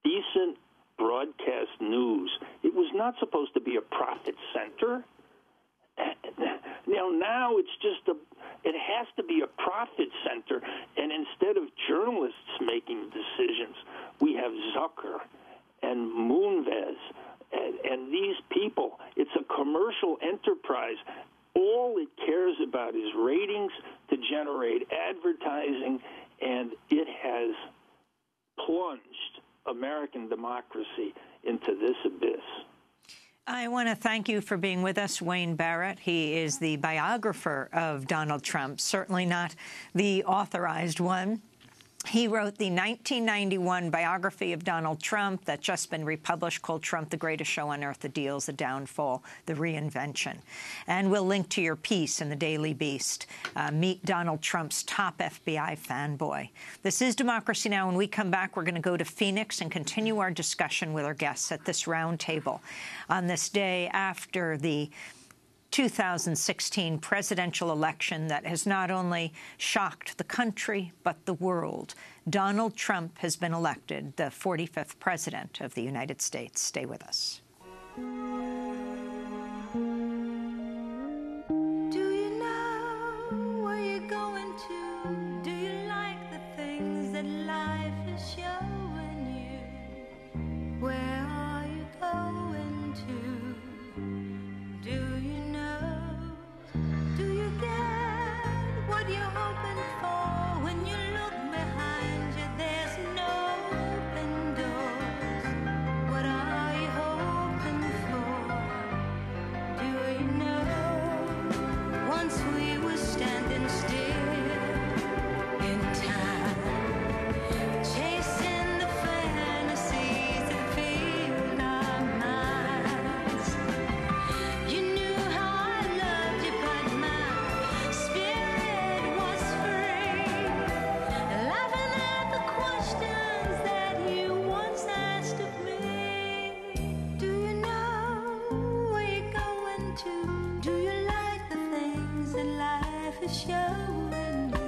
decent broadcast news. It was not supposed to be a profit center. Now it's just it has to be a profit center, and instead of journalists making decisions, we have Zucker and Moonves and these people. It's a commercial enterprise. All it cares about is ratings to generate advertising, and it has plunged American democracy into this abyss. I want to thank you for being with us, Wayne Barrett. He is the biographer of Donald Trump, certainly not the authorized one. He wrote the 1991 biography of Donald Trump that's just been republished called Trump, the Greatest Show on Earth, The Deals, The Downfall, The Reinvention. And we'll link to your piece in the Daily Beast. Meet Donald Trump's top FBI fanboy. This is Democracy Now! When we come back, we're going to go to Phoenix and continue our discussion with our guests at this round table on this day after the 2016 presidential election that has not only shocked the country but the world. Donald Trump has been elected the 45th president of the United States. Stay with us. Do you know where you're going to? Do you like the things that life is showing you? Where are you going to? Do you what you're hoping for when you look behind you? There's no open doors. What are you hoping for? Do you know? Once we were standing still in time, chasing the fantasies that filled our minds. You knew how I loved you, but my spirit was free, laughing at the questions that you once asked of me. Do you know where you're going to? Do you like the things that life is showing you?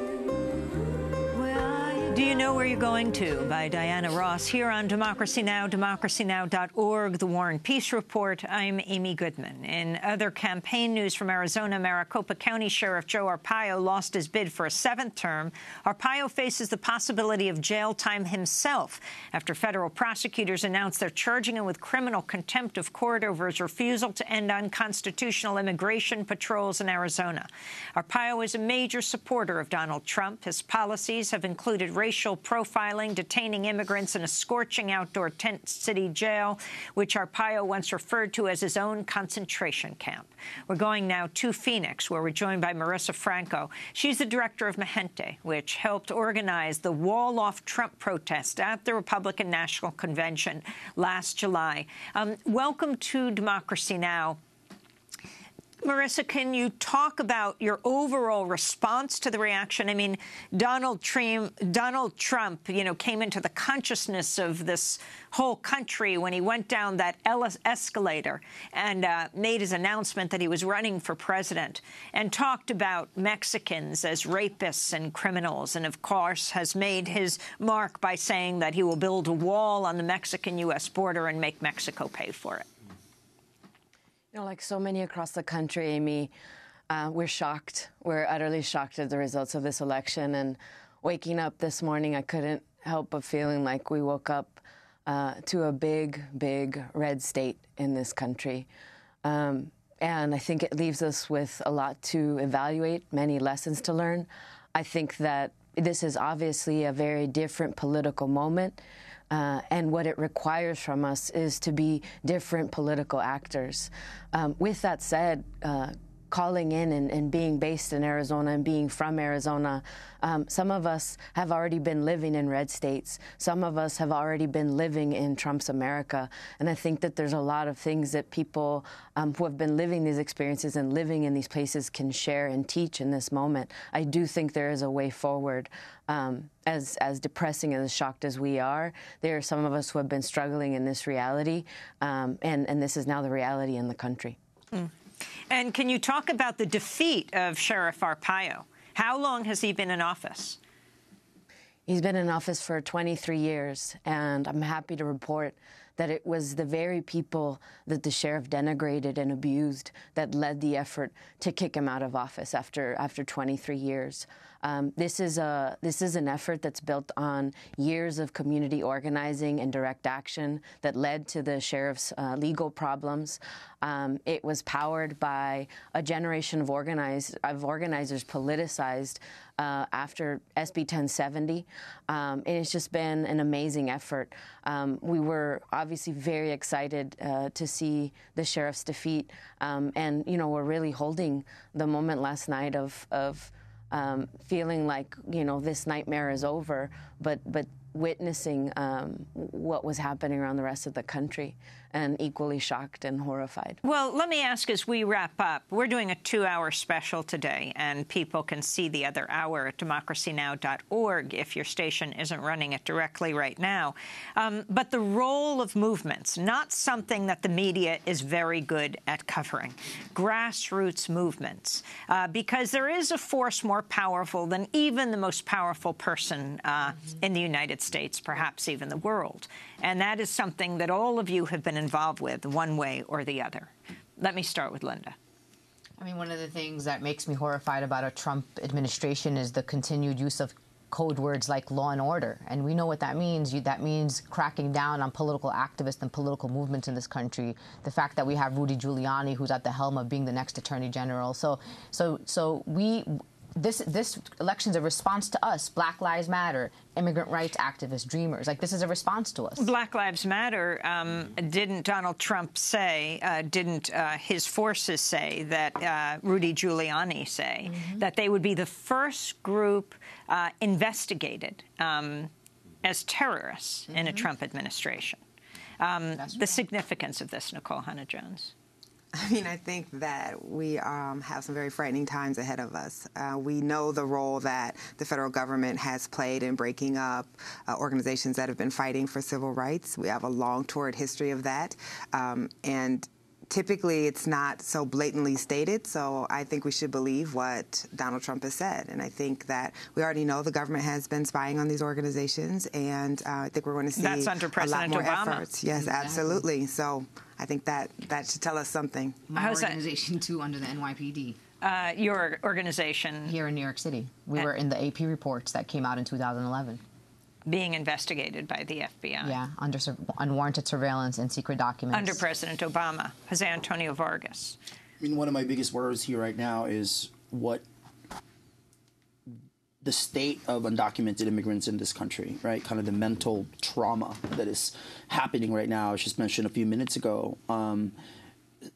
Where are you? Do you know where you're going to? By Diana Ross here on Democracy Now!, democracynow.org, The War and Peace Report. I'm Amy Goodman. In other campaign news from Arizona, Maricopa County Sheriff Joe Arpaio lost his bid for a 7th term. Arpaio faces the possibility of jail time himself after federal prosecutors announced they're charging him with criminal contempt of court over his refusal to end unconstitutional immigration patrols in Arizona. Arpaio is a major supporter of Donald Trump. His policies have included racial profiling, detaining immigrants in a scorching outdoor tent city jail, which Arpaio once referred to as his own concentration camp. We're going now to Phoenix, where we're joined by Marissa Franco. She's the director of Mahente, which helped organize the wall-off Trump protest at the Republican National Convention last July. Welcome to Democracy Now! Marissa, can you talk about your overall response to the reaction? I mean, Donald Trump, came into the consciousness of this whole country when he went down that escalator and made his announcement that he was running for president and talked about Mexicans as rapists and criminals, and, of course, has made his mark by saying that he will build a wall on the Mexican-U.S. border and make Mexico pay for it. Like so many across the country, Amy, we're shocked. We're utterly shocked at the results of this election. And waking up this morning, I couldn't help but feeling like we woke up to a big, big red state in this country. And I think it leaves us with a lot to evaluate, many lessons to learn. I think that this is obviously a very different political moment. And what it requires from us is to be different political actors. With that said, calling in and being based in Arizona and being from Arizona, some of us have already been living in red states. Some of us have already been living in Trump's America. And I think that there's a lot of things that people who have been living these experiences and living in these places can share and teach in this moment. I do think there is a way forward. As depressing and as shocked as we are, there are some of us who have been struggling in this reality, and this is now the reality in the country. And can you talk about the defeat of Sheriff Arpaio? How long has he been in office? He's been in office for 23 years, and I'm happy to report that it was the very people that the sheriff denigrated and abused that led the effort to kick him out of office after 23 years. This is an effort that's built on years of community organizing and direct action that led to the sheriff's legal problems. It was powered by a generation of organizers politicized after SB 1070. It's just been an amazing effort. We were obviously very excited to see the sheriff's defeat, and we're really holding the moment last night of feeling like this nightmare is over, but witnessing what was happening around the rest of the country, and equally shocked and horrified. Well, let me ask, as we wrap up, we're doing a 2-hour special today, and people can see the other hour at democracynow.org if your station isn't running it directly right now. But the role of movements, not something that the media is very good at covering, grassroots movements, because there is a force more powerful than even the most powerful person in the United States, perhaps even the world. And that is something that all of you have been involved with one way or the other. Let me start with Linda. I mean, one of the things that makes me horrified about a Trump administration is the continued use of code words like law and order. And we know what that means. That means cracking down on political activists and political movements in this country. The fact that we have Rudy Giuliani, who's at the helm of being the next attorney general. This election's a response to us, Black Lives Matter, immigrant rights activists, dreamers. Like, this is a response to us. Black Lives Matter, didn't Donald Trump say, didn't his forces say, that Rudy Giuliani say, that they would be the first group investigated as terrorists in a Trump administration? The significance of this, Nikole Hannah-Jones. I mean, I think that we have some very frightening times ahead of us. We know the role that the federal government has played in breaking up organizations that have been fighting for civil rights. We have a long, torrid history of that. And typically, it's not so blatantly stated, so I think we should believe what Donald Trump has said. And I think that we already know the government has been spying on these organizations, and I think we're going to see That's under President a lot more Obama. efforts. Yes, absolutely. So I think that should tell us something. My organization, too, under the NYPD. Your organization? Here in New York City. We were in the AP reports that came out in 2011. Being investigated by the FBI. Yeah, under unwarranted surveillance and secret documents. Under President Obama. Jose Antonio Vargas. I mean, one of my biggest worries here right now is what the state of undocumented immigrants in this country, right? Kind of the mental trauma that is happening right now. I just mentioned a few minutes ago,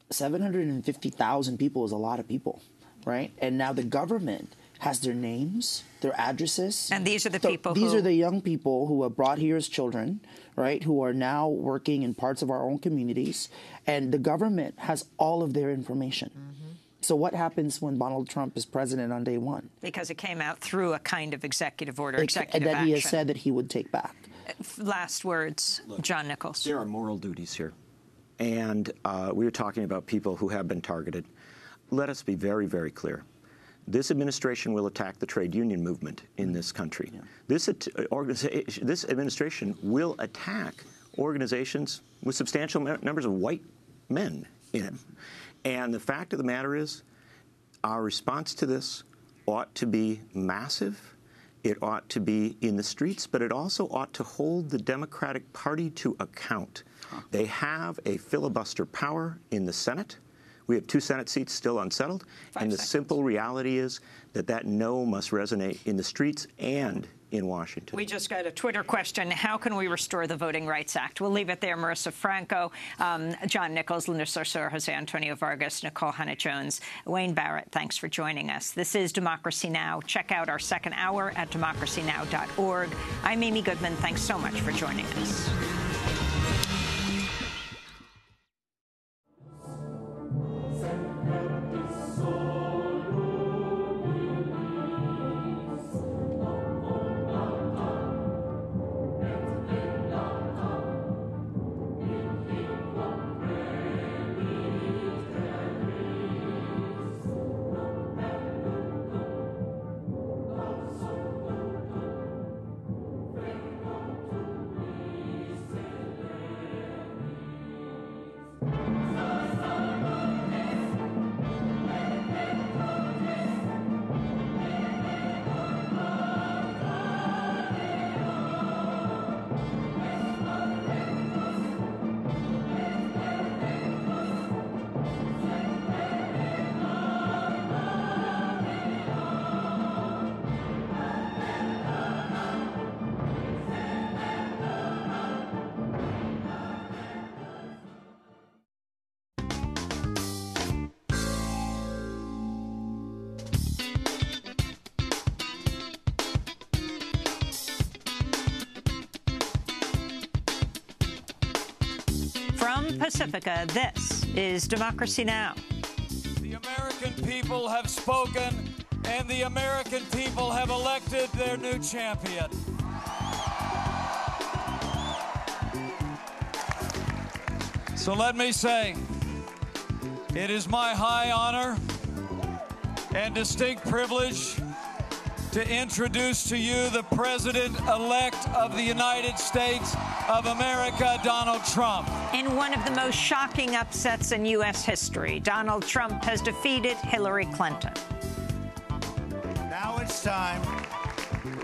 750,000 people is a lot of people, right? And now the government has their names, their addresses. And these are the people These are the young people who are brought here as children, right, who are now working in parts of our own communities. And the government has all of their information. So what happens when Donald Trump is president on day one? Because it came out through a kind of executive order, And executive that action. he has said that he would take back. Last words, John Nichols. There are moral duties here. And we were talking about people who have been targeted. Let us be very, very clear. This administration will attack the trade union movement in this country. Yeah. This administration will attack organizations with substantial numbers of white men in it. And the fact of the matter is, our response to this ought to be massive. It ought to be in the streets, but it also ought to hold the Democratic Party to account. They have a filibuster power in the Senate. We have 2 Senate seats still unsettled, and the simple reality is that no must resonate in the streets and in Washington. We just got a Twitter question. How can we restore the Voting Rights Act? We'll leave it there. Marissa Franco, John Nichols, Linda Sarsour, Jose Antonio Vargas, Nikole Hannah-Jones, Wayne Barrett, thanks for joining us. This is Democracy Now! Check out our second hour at democracynow.org. I'm Amy Goodman. Thanks so much for joining us. From Pacifica, this is Democracy Now! The American people have spoken, and the American people have elected their new champion. So let me say, it is my high honor and distinct privilege to introduce to you the President-elect of the United States of America, Donald Trump. In one of the most shocking upsets in U.S. history, Donald Trump has defeated Hillary Clinton. Now it's time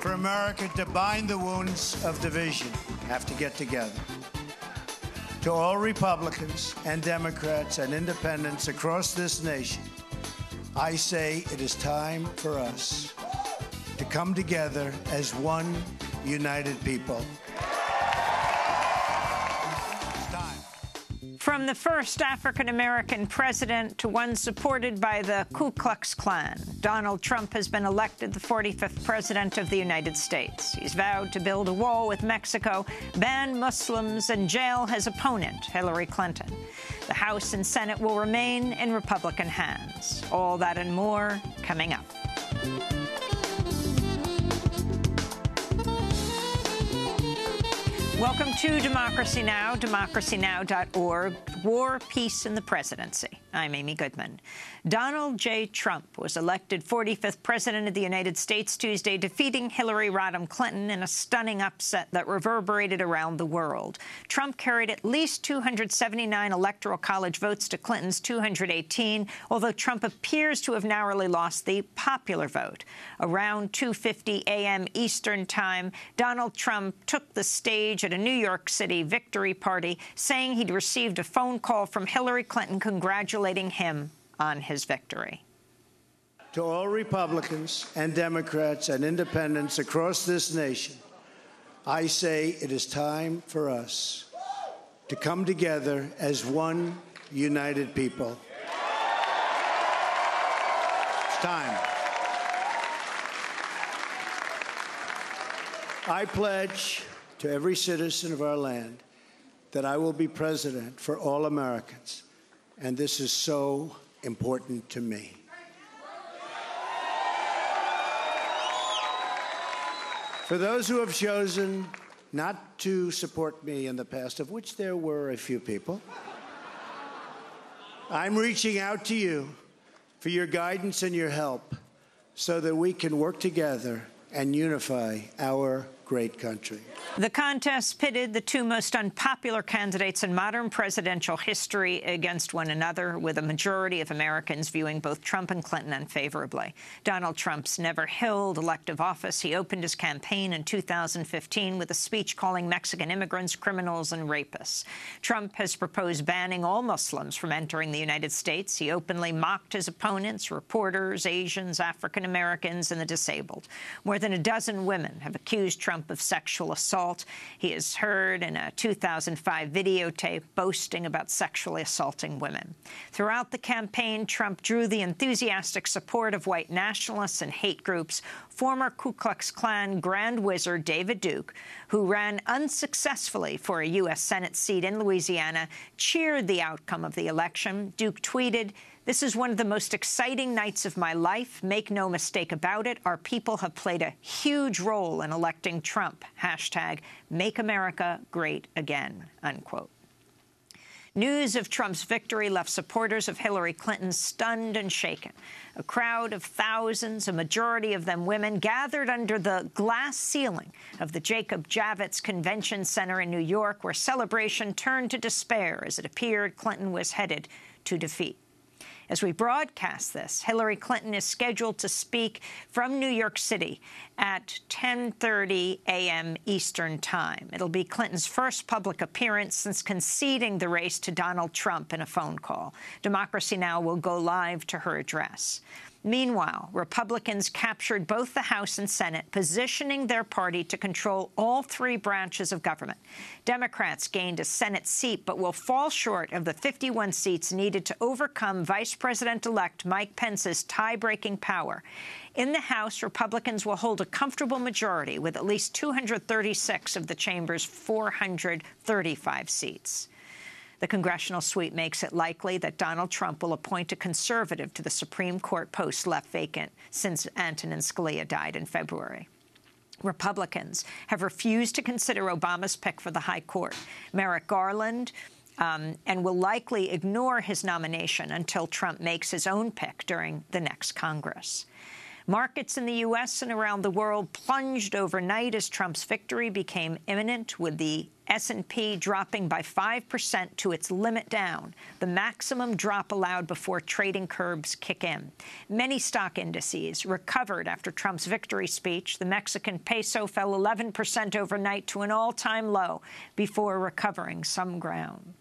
for America to bind the wounds of division. Have to get together. To all Republicans and Democrats and independents across this nation, I say it is time for us to come together as one united people. From the first African-American president to one supported by the Ku Klux Klan, Donald Trump has been elected the 45th president of the United States. He's vowed to build a wall with Mexico, ban Muslims, and jail his opponent, Hillary Clinton. The House and Senate will remain in Republican hands. All that and more coming up. Welcome to Democracy Now!, democracynow.org, War, Peace, and the Presidency. I'm Amy Goodman. Donald J. Trump was elected 45th President of the United States Tuesday, defeating Hillary Rodham Clinton in a stunning upset that reverberated around the world. Trump carried at least 279 Electoral College votes to Clinton's 218, although Trump appears to have narrowly lost the popular vote. Around 2:50 a.m. Eastern Time, Donald Trump took the stage at a New York City victory party, saying he'd received a phone call from Hillary Clinton congratulating him on his victory. To all Republicans and Democrats and independents across this nation, I say it is time for us to come together as one united people. It's time. I pledge to every citizen of our land that I will be president for all Americans, and this is so important to me. For those who have chosen not to support me in the past, of which there were a few people, I'm reaching out to you for your guidance and your help so that we can work together and unify our great country. The contest pitted the two most unpopular candidates in modern presidential history against one another, with a majority of Americans viewing both Trump and Clinton unfavorably. Donald Trump's never held elective office. He opened his campaign in 2015 with a speech calling Mexican immigrants criminals and rapists. Trump has proposed banning all Muslims from entering the United States. He openly mocked his opponents, reporters, Asians, African Americans, and the disabled. More than a dozen women have accused Trump of sexual assault. He is heard in a 2005 videotape boasting about sexually assaulting women. Throughout the campaign, Trump drew the enthusiastic support of white nationalists and hate groups. Former Ku Klux Klan Grand Wizard David Duke, who ran unsuccessfully for a U.S. Senate seat in Louisiana, cheered the outcome of the election. Duke tweeted, "This is one of the most exciting nights of my life. Make no mistake about it. Our people have played a huge role in electing Trump. Hashtag Make America Great Again," unquote. News of Trump's victory left supporters of Hillary Clinton stunned and shaken. A crowd of thousands, a majority of them women, gathered under the glass ceiling of the Jacob Javits Convention Center in New York, where celebration turned to despair as it appeared Clinton was headed to defeat. As we broadcast this, Hillary Clinton is scheduled to speak from New York City at 10:30 a.m. Eastern Time. It'll be Clinton's first public appearance since conceding the race to Donald Trump in a phone call. Democracy Now! Will go live to her address. Meanwhile, Republicans captured both the House and Senate, positioning their party to control all three branches of government. Democrats gained a Senate seat, but will fall short of the 51 seats needed to overcome Vice President-elect Mike Pence's tie-breaking power. In the House, Republicans will hold a comfortable majority with at least 236 of the chamber's 435 seats. The congressional sweep makes it likely that Donald Trump will appoint a conservative to the Supreme Court post left vacant since Antonin Scalia died in February. Republicans have refused to consider Obama's pick for the High Court, Merrick Garland, and will likely ignore his nomination until Trump makes his own pick during the next Congress. Markets in the U.S. and around the world plunged overnight as Trump's victory became imminent, with the S&P dropping by 5% to its limit down, the maximum drop allowed before trading curbs kick in. Many stock indices recovered after Trump's victory speech. The Mexican peso fell 11% overnight to an all-time low before recovering some ground.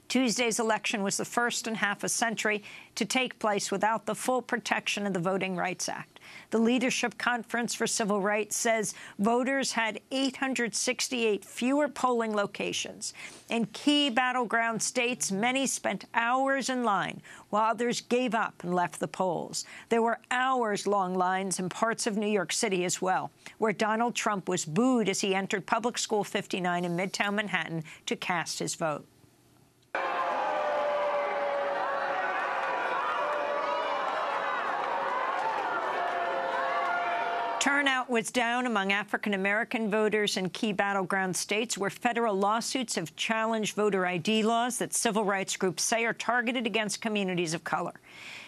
Tuesday's election was the first in half a century to take place without the full protection of the Voting Rights Act. The Leadership Conference for Civil Rights says voters had 868 fewer polling locations. In key battleground states, many spent hours in line, while others gave up and left the polls. There were hours-long lines in parts of New York City as well, where Donald Trump was booed as he entered Public School 59 in Midtown Manhattan to cast his vote. Turnout was down among African-American voters in key battleground states where federal lawsuits have challenged voter ID laws that civil rights groups say are targeted against communities of color.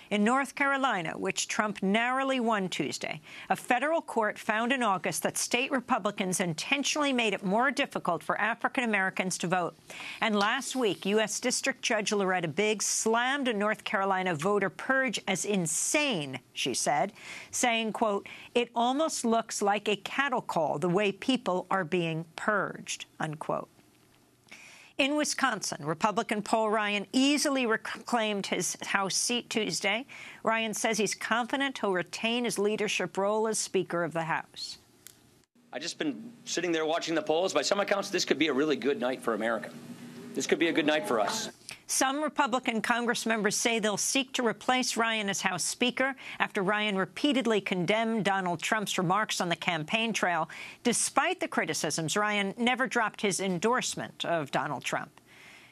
In North Carolina, which Trump narrowly won Tuesday, a federal court found in August that state Republicans intentionally made it more difficult for African-Americans to vote. And last week, U.S. District Judge Loretta Biggs slammed a North Carolina voter purge as insane, she said, saying, quote, "It almost looks like a cattle call, the way people are being purged," unquote. In Wisconsin, Republican Paul Ryan easily reclaimed his House seat Tuesday. Ryan says he's confident he'll retain his leadership role as Speaker of the House. I've just been sitting there watching the polls. By some accounts, this could be a really good night for America. This could be a good night for us. Some Republican Congress members say they'll seek to replace Ryan as House Speaker after Ryan repeatedly condemned Donald Trump's remarks on the campaign trail. Despite the criticisms, Ryan never dropped his endorsement of Donald Trump.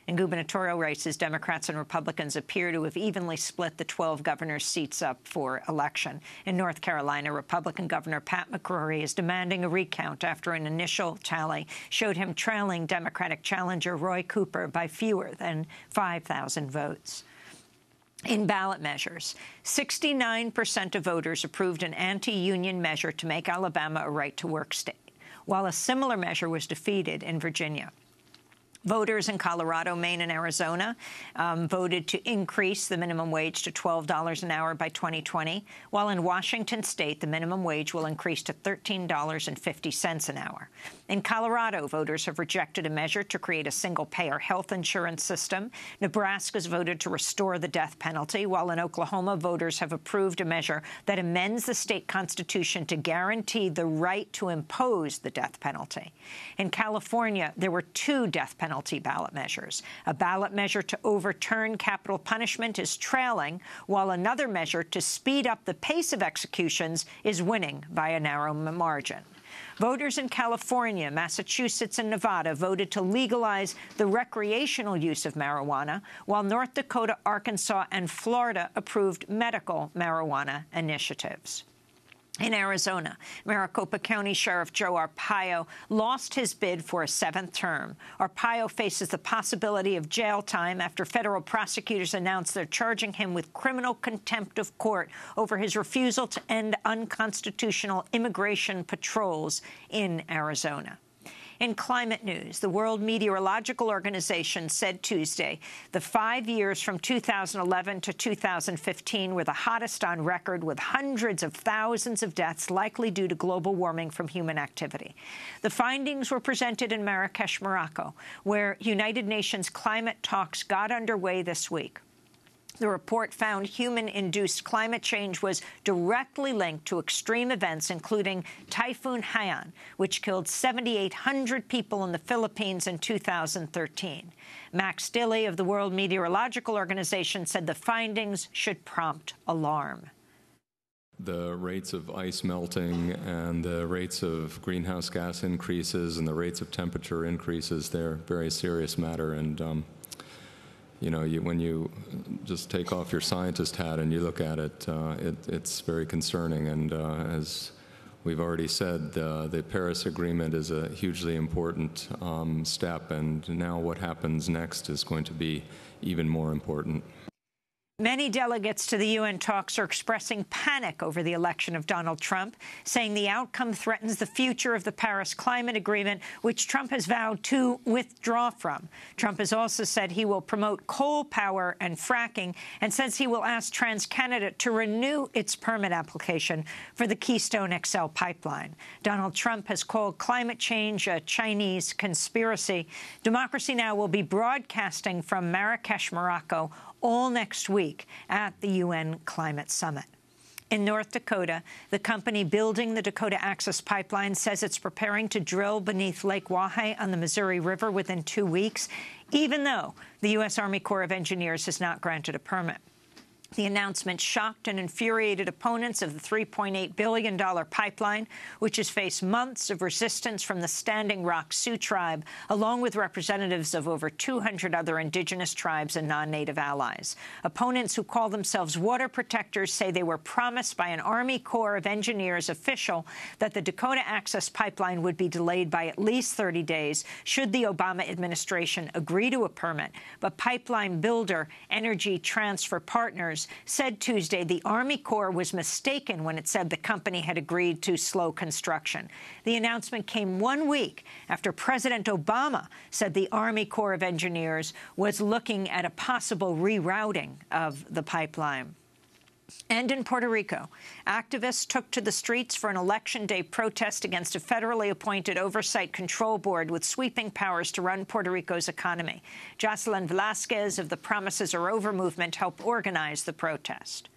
In gubernatorial races, Democrats and Republicans appear to have evenly split the 12 governors' seats up for election. In North Carolina, Republican Governor Pat McCrory is demanding a recount after an initial tally showed him trailing Democratic challenger Roy Cooper by fewer than 5,000 votes. In ballot measures, 69% of voters approved an anti-union measure to make Alabama a right-to-work state, while a similar measure was defeated in Virginia. Voters in Colorado, Maine, and Arizona voted to increase the minimum wage to $12 an hour by 2020, while in Washington state, the minimum wage will increase to $13.50 an hour. In Colorado, voters have rejected a measure to create a single-payer health insurance system. Nebraska's voted to restore the death penalty, while in Oklahoma, voters have approved a measure that amends the state constitution to guarantee the right to impose the death penalty. In California, there were 2 death penalty ballot measures. A ballot measure to overturn capital punishment is trailing, while another measure to speed up the pace of executions is winning by a narrow margin. Voters in California, Massachusetts, and Nevada voted to legalize the recreational use of marijuana, while North Dakota, Arkansas, and Florida approved medical marijuana initiatives. In Arizona, Maricopa County Sheriff Joe Arpaio lost his bid for a 7th term. Arpaio faces the possibility of jail time after federal prosecutors announced they're charging him with criminal contempt of court over his refusal to end unconstitutional immigration patrols in Arizona. In climate news, the World Meteorological Organization said Tuesday the 5 years from 2011 to 2015 were the hottest on record, with hundreds of thousands of deaths likely due to global warming from human activity. The findings were presented in Marrakesh, Morocco, where United Nations climate talks got underway this week. The report found human-induced climate change was directly linked to extreme events, including Typhoon Haiyan, which killed 7,800 people in the Philippines in 2013. Max Dilley of the World Meteorological Organization said the findings should prompt alarm. The rates of ice melting and the rates of greenhouse gas increases and the rates of temperature increases, they're a very serious matter. And when you just take off your scientist hat and you look at it, it's very concerning. And as we've already said, the Paris Agreement is a hugely important step, and now what happens next is going to be even more important. Many delegates to the UN talks are expressing panic over the election of Donald Trump, saying the outcome threatens the future of the Paris Climate Agreement, which Trump has vowed to withdraw from. Trump has also said he will promote coal power and fracking, and says he will ask TransCanada to renew its permit application for the Keystone XL pipeline. Donald Trump has called climate change a Chinese conspiracy. Democracy Now! Will be broadcasting from Marrakesh, Morocco, all next week at the UN Climate Summit. In North Dakota, the company building the Dakota Access Pipeline says it's preparing to drill beneath Lake Wahai on the Missouri River within 2 weeks, even though the U.S. Army Corps of Engineers has not granted a permit. The announcement shocked and infuriated opponents of the $3.8 billion pipeline, which has faced months of resistance from the Standing Rock Sioux tribe, along with representatives of over 200 other indigenous tribes and non-native allies. Opponents who call themselves water protectors say they were promised by an Army Corps of Engineers official that the Dakota Access Pipeline would be delayed by at least 30 days should the Obama administration agree to a permit. But pipeline builder Energy Transfer Partners said Tuesday the Army Corps was mistaken when it said the company had agreed to slow construction. The announcement came 1 week after President Obama said the Army Corps of Engineers was looking at a possible rerouting of the pipeline. And in Puerto Rico, activists took to the streets for an Election Day protest against a federally appointed Oversight Control Board with sweeping powers to run Puerto Rico's economy. Jocelyn Velasquez of the Promises Are Over movement helped organize the protest.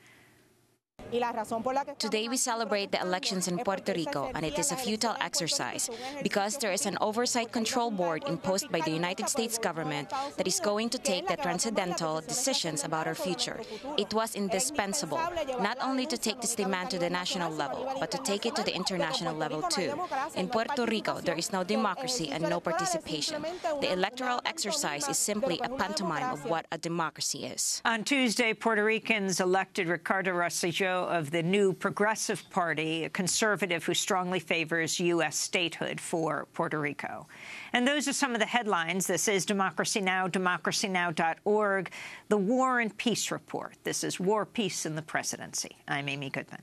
Today we celebrate the elections in Puerto Rico, and it is a futile exercise because there is an oversight control board imposed by the United States government that is going to take the transcendental decisions about our future. It was indispensable not only to take this demand to the national level, but to take it to the international level too. In Puerto Rico, there is no democracy and no participation. The electoral exercise is simply a pantomime of what a democracy is. On Tuesday, Puerto Ricans elected Ricardo Rosselló of the New Progressive Party, a conservative who strongly favors U.S. statehood for Puerto Rico. And those are some of the headlines. This is Democracy Now!, democracynow.org, the War and Peace Report. This is War, Peace, and the Presidency. I'm Amy Goodman.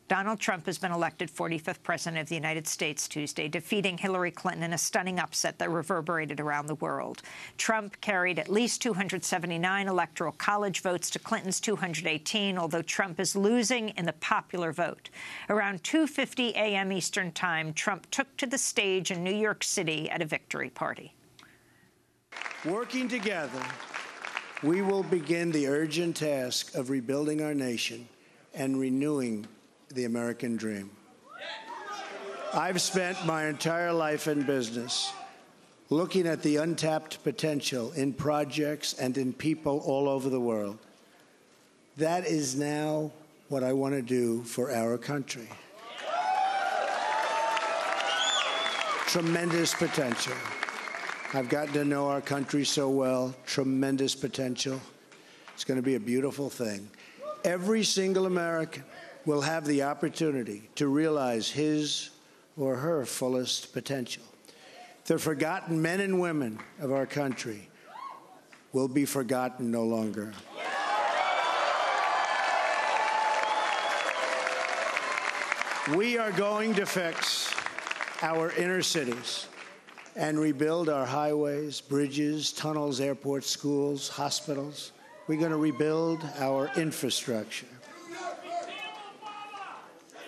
Donald Trump has been elected 45th President of the United States Tuesday, defeating Hillary Clinton in a stunning upset that reverberated around the world. Trump carried at least 279 Electoral College votes to Clinton's 218, although Trump is losing in the popular vote. Around 2:50 a.m. Eastern Time, Trump took to the stage in New York City at a victory party. Working together, we will begin the urgent task of rebuilding our nation and renewing the American dream. I've spent my entire life in business looking at the untapped potential in projects and in people all over the world. That is now what I want to do for our country. Tremendous potential. I've gotten to know our country so well. Tremendous potential. It's going to be a beautiful thing. Every single American will have the opportunity to realize his or her fullest potential. The forgotten men and women of our country will be forgotten no longer. We are going to fix our inner cities and rebuild our highways, bridges, tunnels, airports, schools, hospitals. We're going to rebuild our infrastructure,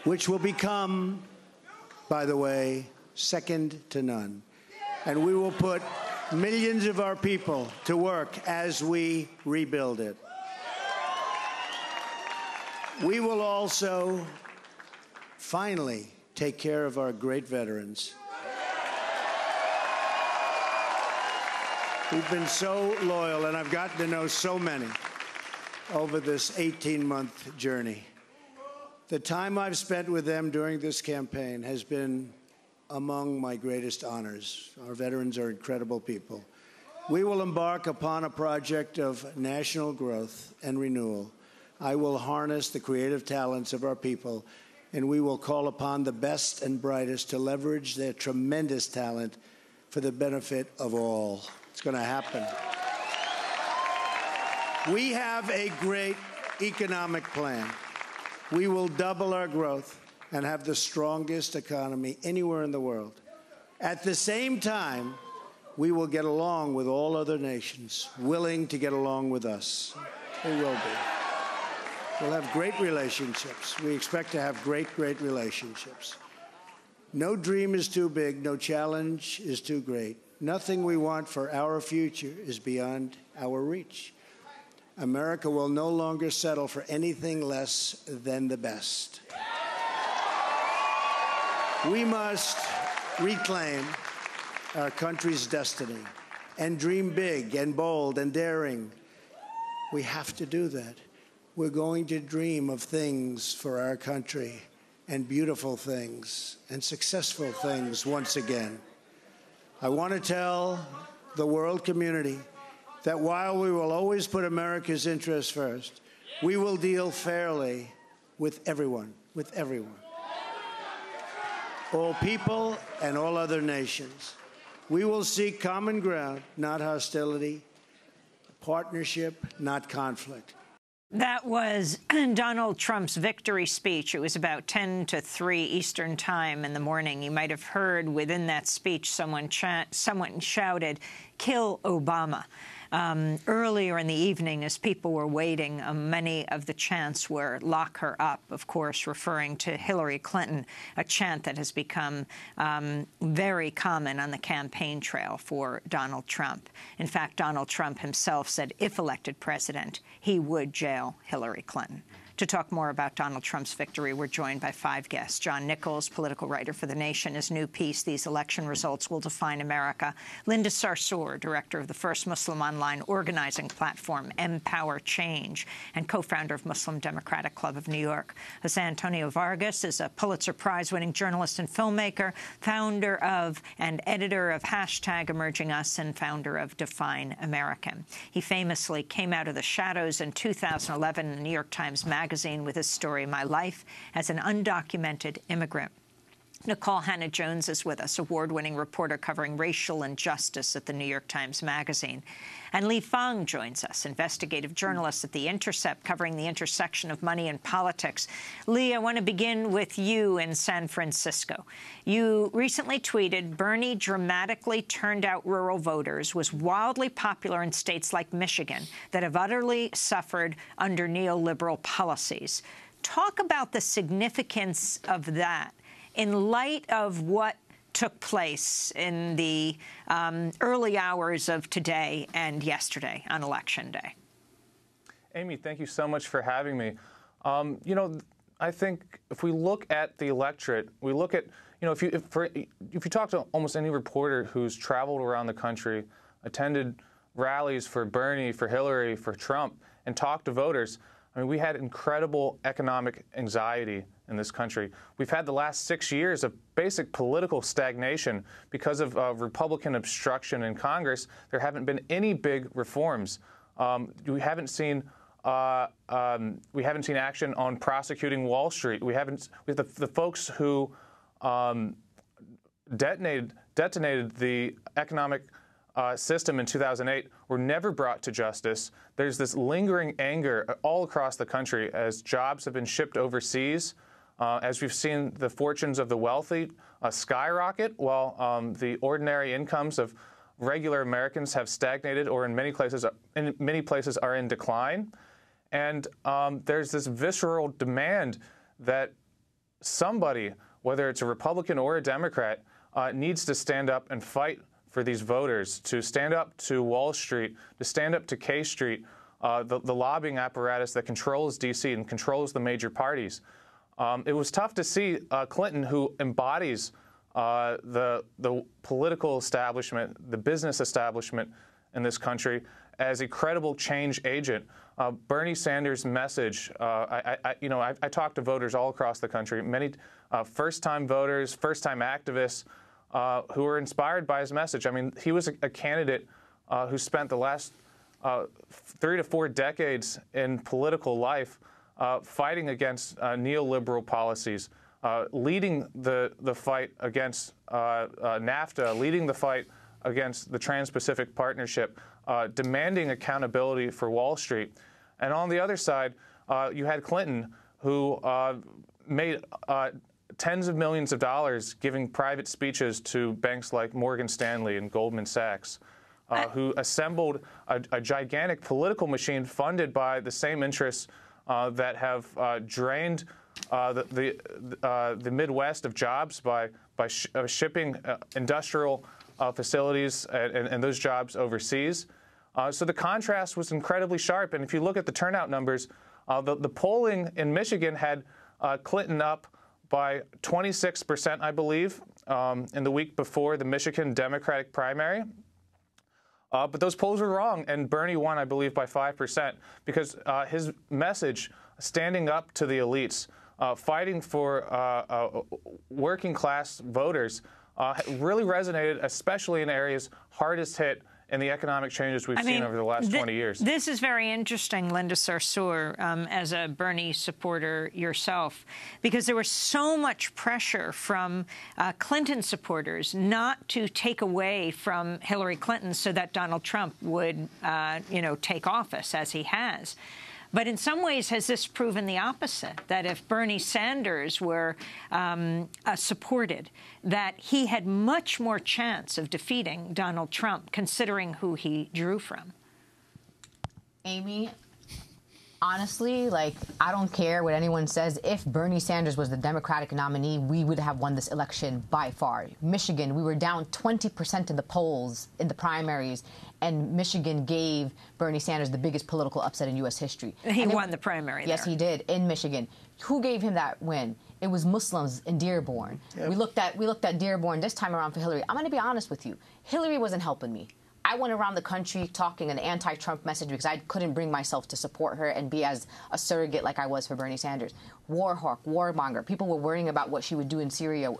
which will become, by the way, second to none. And we will put millions of our people to work as we rebuild it. We will also finally take care of our great veterans. We've been so loyal, and I've gotten to know so many over this 18-month journey. The time I've spent with them during this campaign has been among my greatest honors. Our veterans are incredible people. We will embark upon a project of national growth and renewal. I will harness the creative talents of our people, and we will call upon the best and brightest to leverage their tremendous talent for the benefit of all. It's going to happen. We have a great economic plan. We will double our growth and have the strongest economy anywhere in the world. At the same time, we will get along with all other nations willing to get along with us. We will be. We'll have great relationships. We expect to have great relationships. No dream is too big. No challenge is too great. Nothing we want for our future is beyond our reach. America will no longer settle for anything less than the best. We must reclaim our country's destiny and dream big and bold and daring. We have to do that. We're going to dream of things for our country and beautiful things and successful things once again. I want to tell the world community that while we will always put America's interests first, we will deal fairly with everyone, all people and all other nations. We will seek common ground, not hostility, partnership, not conflict. That was Donald Trump's victory speech. It was about 10 to 3 Eastern time in the morning. You might have heard within that speech someone shouted, "Kill Obama." Earlier in the evening, as people were waiting, many of the chants were "lock her up," of course, referring to Hillary Clinton, a chant that has become very common on the campaign trail for Donald Trump. In fact, Donald Trump himself said if elected president, he would jail Hillary Clinton. To talk more about Donald Trump's victory, we're joined by 5 guests. John Nichols, political writer for The Nation, his new piece, "These Election Results Will Define America." Linda Sarsour, director of the first Muslim online organizing platform, Empower Change, and co-founder of Muslim Democratic Club of New York. Jose Antonio Vargas is a Pulitzer Prize-winning journalist and filmmaker, founder of and editor of #EmergingUs, and founder of Define America. He famously came out of the shadows in 2011 in the New York Times Magazine with his story, "My Life as an Undocumented Immigrant." Nicole Hannah-Jones is with us, award-winning reporter covering racial injustice at the New York Times Magazine. And Lee Fang joins us, investigative journalist at The Intercept, covering the intersection of money and politics. Lee, I want to begin with you in San Francisco. You recently tweeted, "Bernie dramatically turned out rural voters, was wildly popular in states like Michigan that have utterly suffered under neoliberal policies." Talk about the significance of that in light of what took place in the early hours of today and yesterday on Election Day. Amy, thank you so much for having me. You know, I think if we look at the electorate, we look at, you know, if you talk to almost any reporter who's traveled around the country, attended rallies for Bernie, for Hillary, for Trump, and talked to voters, I mean, we had incredible economic anxiety in this country. We've had the last 6 years of basic political stagnation because of Republican obstruction in Congress. There haven't been any big reforms. We haven't seen action on prosecuting Wall Street. We have the folks who detonated the economic system in 2008 were never brought to justice. There's this lingering anger all across the country as jobs have been shipped overseas, as we've seen the fortunes of the wealthy skyrocket, while the ordinary incomes of regular Americans have stagnated or in many places are in decline. And there's this visceral demand that somebody, whether it's a Republican or a Democrat, needs to stand up and fight for these voters, to stand up to Wall Street, to stand up to K Street, the lobbying apparatus that controls D.C. and controls the major parties. It was tough to see Clinton, who embodies the political establishment, the business establishment in this country, as a credible change agent. Bernie Sanders' message, I talked to voters all across the country, many first-time voters, first-time activists, who were inspired by his message. I mean, he was a candidate who spent the last 3 to 4 decades in political life fighting against neoliberal policies, leading the fight against NAFTA, leading the fight against the Trans-Pacific Partnership, demanding accountability for Wall Street. And on the other side, you had Clinton, who made tens of millions of dollars giving private speeches to banks like Morgan Stanley and Goldman Sachs, who assembled a gigantic political machine funded by the same interests that have drained the Midwest of jobs by shipping industrial facilities and those jobs overseas. So the contrast was incredibly sharp. And if you look at the turnout numbers, the polling in Michigan had Clinton up by 26%, I believe, in the week before the Michigan Democratic primary. But those polls were wrong, and Bernie won, I believe, by 5%, because his message, standing up to the elites, fighting for working-class voters, really resonated, especially in areas hardest hit in the economic changes we've seen over the last 20 years. This is very interesting, Linda Sarsour, as a Bernie supporter yourself, because there was so much pressure from Clinton supporters not to take away from Hillary Clinton so that Donald Trump would, take office, as he has. But in some ways, has this proven the opposite, that if Bernie Sanders were supported, that he had much more chance of defeating Donald Trump, considering who he drew from? Amy, honestly, I don't care what anyone says. If Bernie Sanders was the Democratic nominee, we would have won this election by far. Michigan, we were down 20% in the polls in the primaries, and Michigan gave Bernie Sanders the biggest political upset in U.S. history. He won the primary there. Yes, he did, in Michigan. Who gave him that win? It was Muslims in Dearborn. Yep. We looked at Dearborn this time around for Hillary. I'm going to be honest with you. Hillary wasn't helping me. I went around the country talking an anti-Trump message because I couldn't bring myself to support her and be as a surrogate like I was for Bernie Sanders. War hawk, warmonger. People were worrying about what she would do in Syria,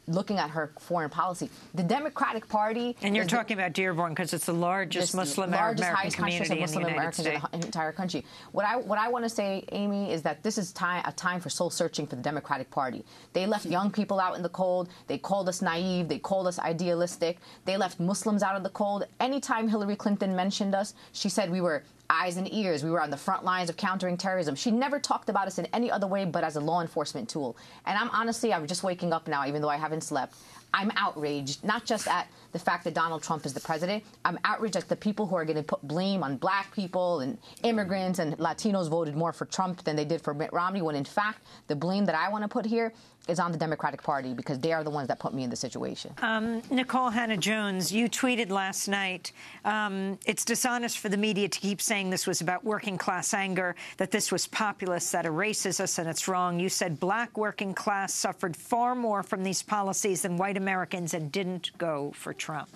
looking at her foreign policy. The Democratic Party... And you're talking about Dearborn because it's the largest Muslim American community in the United States. In the entire country. What I want to say, Amy, is that this is a time for soul-searching for the Democratic Party. They left young people out in the cold. They called us naive. They called us idealistic. They left Muslims out of the cold. Anytime Hillary Clinton mentioned us, she said we were eyes and ears. We were on the front lines of countering terrorism. She never talked about us in any other way but as a law enforcement tool. And I'm just waking up now, even though I haven't slept. I'm outraged, not just at the fact that Donald Trump is the president. I'm outraged at the people who are going to put blame on black people and immigrants, and Latinos voted more for Trump than they did for Mitt Romney, when in fact the blame that I want to put here is on the Democratic Party, because they are the ones that put me in this situation. Nikole Hannah-Jones, you tweeted last night, it's dishonest for the media to keep saying this was about working-class anger, that this was populist, that erases us, and it's wrong. You said black working class suffered far more from these policies than white Americans and didn't go for Trump.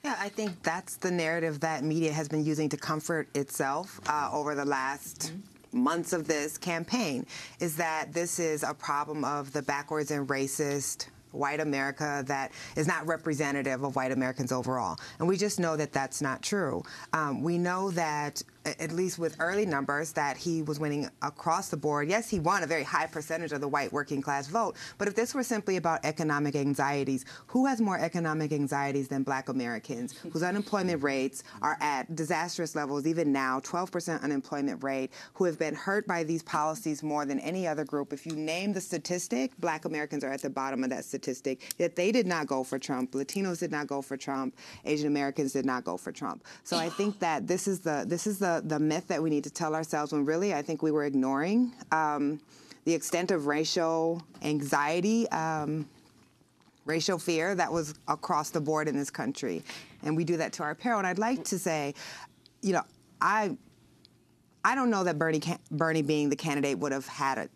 Yeah, I think that's the narrative that media has been using to comfort itself over the last months of this campaign, is that this is a problem of the backwards and racist white America that is not representative of white Americans overall. And we just know that that's not true. We know that, at least with early numbers, that he was winning across the board. Yes, he won a very high percentage of the white working class vote. But if this were simply about economic anxieties, who has more economic anxieties than black Americans, whose unemployment rates are at disastrous levels even now, 12% unemployment rate, who have been hurt by these policies more than any other group? If you name the statistic, black Americans are at the bottom of that statistic. Yet they did not go for Trump. Latinos did not go for Trump. Asian Americans did not go for Trump. So I think that this is the myth that we need to tell ourselves, when really I think we were ignoring the extent of racial anxiety, racial fear that was across the board in this country. And we do that to our peril. And I'd like to say, I don't know that Bernie being the candidate would have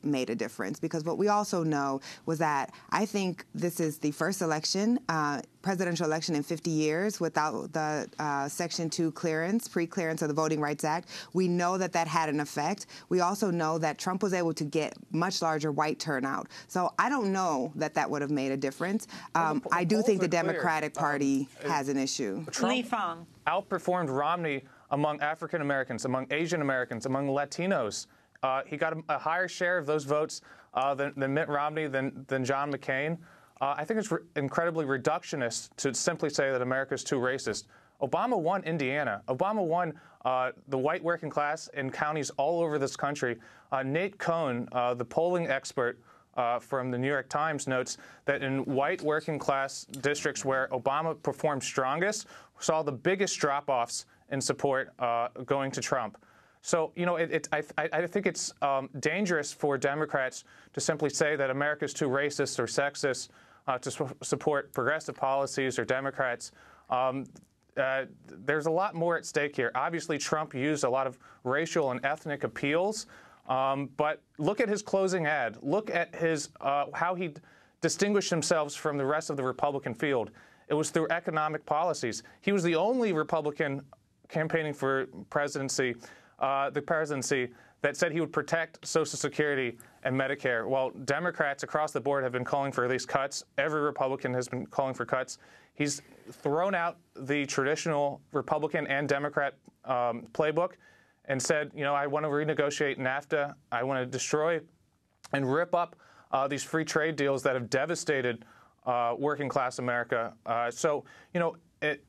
made a difference, because what we also know was that I think this is the first election, presidential election in 50 years without the Section 2 clearance, pre-clearance of the Voting Rights Act. We know that that had an effect. We also know that Trump was able to get much larger white turnout. So I don't know that that would have made a difference. I do think the Democratic Party has an issue. Trump outperformed Romney among African Americans, among Asian Americans, among Latinos. He got a higher share of those votes than Mitt Romney, than John McCain. I think it's incredibly reductionist to simply say that America is too racist. Obama won Indiana. Obama won the white working class in counties all over this country. Nate Cohn, the polling expert from the New York Times, notes that in white working class districts where Obama performed strongest, saw the biggest drop-offs in support going to Trump. So, you know, I think it's dangerous for Democrats to simply say that America is too racist or sexist to support progressive policies or Democrats. There's a lot more at stake here. Obviously, Trump used a lot of racial and ethnic appeals, but look at his closing ad. Look at his how he distinguished himself from the rest of the Republican field. It was through economic policies. He was the only Republican campaigning for presidency, the presidency, that said he would protect Social Security and Medicare. While Democrats across the board have been calling for these cuts, every Republican has been calling for cuts. He's thrown out the traditional Republican and Democrat playbook and said, you know, I want to renegotiate NAFTA. I want to destroy and rip up these free trade deals that have devastated working class America. So, you know,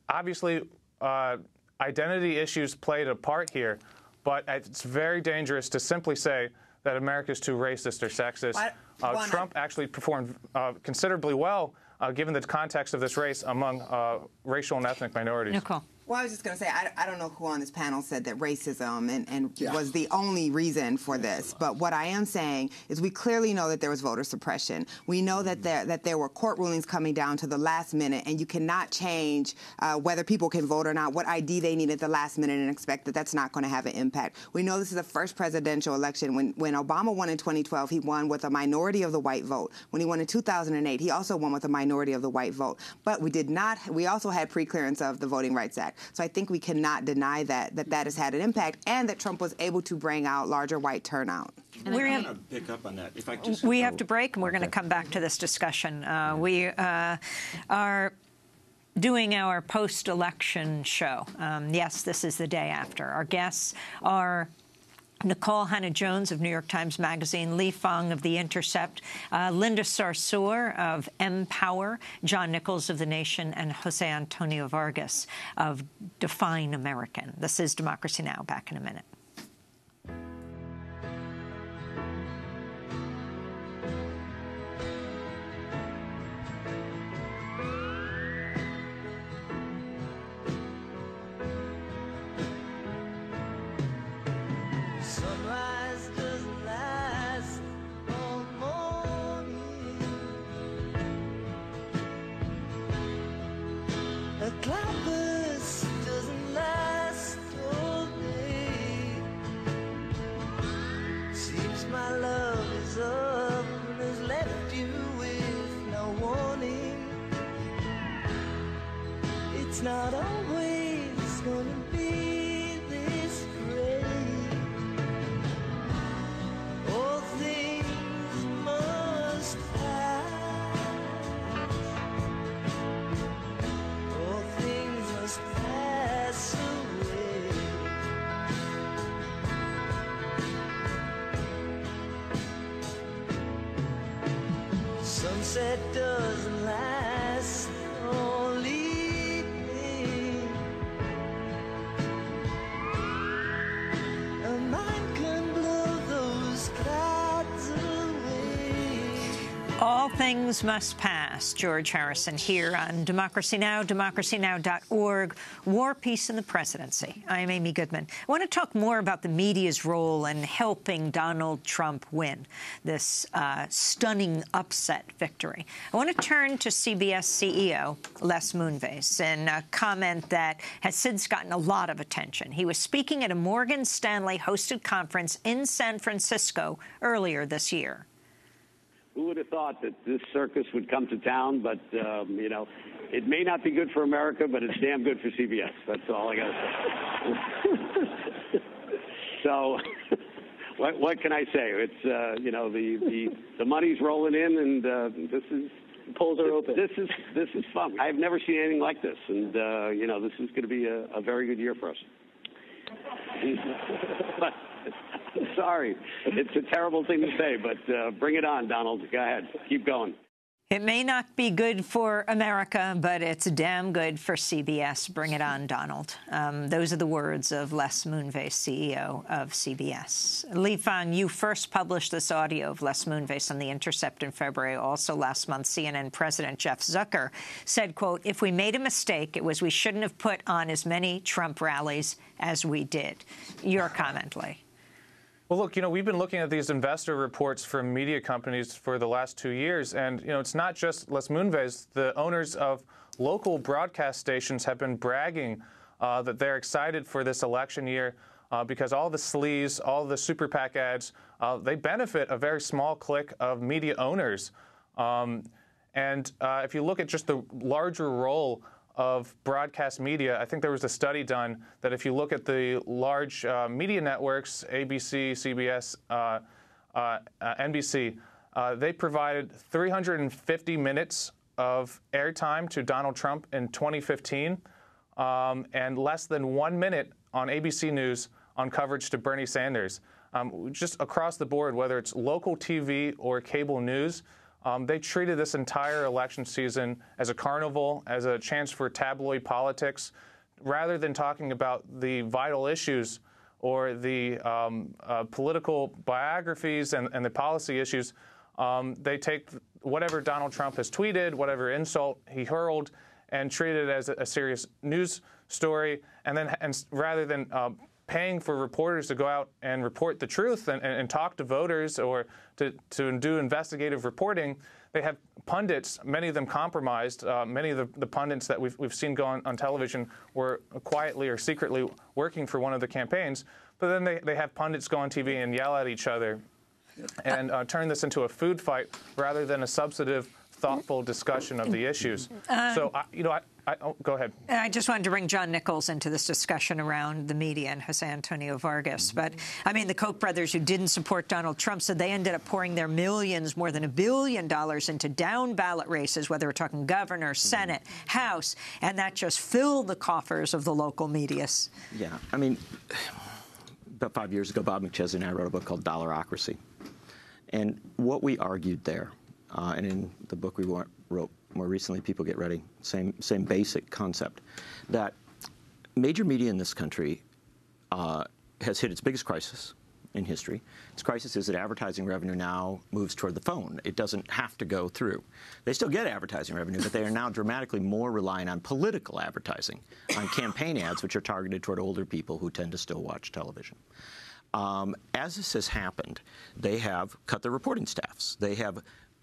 obviously identity issues played a part here, but it's very dangerous to simply say that America is too racist or sexist. Trump actually performed considerably well, given the context of this race, among racial and ethnic minorities. Nicole. Well, I was just going to say, I don't know who on this panel said that racism was the only reason for this. But what I am saying is we clearly know that there was voter suppression. We know that there were court rulings coming down to the last minute, and you cannot change whether people can vote or not, what ID they need at the last minute, and expect that that's not going to have an impact. We know this is the first presidential election. When Obama won in 2012, he won with a minority of the white vote. When he won in 2008, he also won with a minority of the white vote. But we also had pre-clearance of the Voting Rights Act. So I think we cannot deny that has had an impact, and that Trump was able to bring out larger white turnout. And I'm going to pick up on that. If I just we have to break, and we're going to come back to this discussion. We are doing our post-election show. Yes, this is the day after. Our guests are Nicole Hannah-Jones of New York Times Magazine, Lee Fang of The Intercept, Linda Sarsour of Empower, John Nichols of The Nation, and Jose Antonio Vargas of Define American. This is Democracy Now! Back in a minute. Sunrise doesn't last all morning. A cloudburst doesn't last all day. Seems my love is up and has left you with no warning. It's not always gonna be this great. All things must pass. All things must pass away. Sunset doesn't last all evening. A mind can blow those clouds away. All All things must pass. George Harrison here on Democracy Now!, democracynow.org. War, Peace, and the Presidency. I'm Amy Goodman. I want to talk more about the media's role in helping Donald Trump win this stunning upset victory. I want to turn to CBS CEO Les Moonves in a comment that has since gotten a lot of attention. He was speaking at a Morgan Stanley-hosted conference in San Francisco earlier this year. Who would have thought that this circus would come to town? But, you know, it may not be good for America, but it's damn good for CBS. That's all I got to say. So what can I say? It's, you know, the money's rolling in, and this is... Polls are open. This is fun. I've never seen anything like this. And, you know, this is going to be a very good year for us. But, sorry, it's a terrible thing to say, but bring it on, Donald. Go ahead. Keep going. It may not be good for America, but it's damn good for CBS. Bring it on, Donald. Those are the words of Les Moonves, CEO of CBS. Lee Fang, you first published this audio of Les Moonves on The Intercept in February. Also last month, CNN President Jeff Zucker said, quote, if we made a mistake, it was we shouldn't have put on as many Trump rallies as we did. Your comment, Lee. Well, look, you know, we've been looking at these investor reports from media companies for the last 2 years, and, you know, it's not just Les Moonves. The owners of local broadcast stations have been bragging that they're excited for this election year because all the sleaze, all the super PAC ads, they benefit a very small clique of media owners. And if you look at just the larger role of broadcast media, I think there was a study done that if you look at the large media networks, ABC, CBS, NBC, they provided 350 minutes of airtime to Donald Trump in 2015, and less than 1 minute on ABC News on coverage to Bernie Sanders. Just across the board, whether it's local TV or cable news, they treated this entire election season as a carnival, as a chance for tabloid politics, rather than talking about the vital issues or the political biographies and the policy issues. They take whatever Donald Trump has tweeted, whatever insult he hurled, and treat it as a serious news story. And rather than paying for reporters to go out and report the truth and talk to voters or to do investigative reporting, they have pundits, many of them compromised. Many of the pundits that we've seen go on television were quietly or secretly working for one of the campaigns. But then they have pundits go on TV and yell at each other and turn this into a food fight rather than a substantive, thoughtful discussion of the issues. So, you know, go ahead. I just wanted to bring John Nichols into this discussion around the media and Jose Antonio Vargas. But, I mean, the Koch brothers who didn't support Donald Trump said they ended up pouring their millions, more than $1 billion, into down-ballot races, whether we're talking governor, Senate, House, and that just filled the coffers of the local medias. Yeah. I mean, about 5 years ago, Bob McChesney and I wrote a book called Dollarocracy. And what we argued there, and in the book we wrote more recently, People Get Ready, same basic concept, that major media in this country has hit its biggest crisis in history. Its crisis is that advertising revenue now moves toward the phone. It doesn't have to go through. They still get advertising revenue, but they are now dramatically more reliant on political advertising, on campaign ads, which are targeted toward older people who tend to still watch television. As this has happened, they have cut their reporting staffs. They have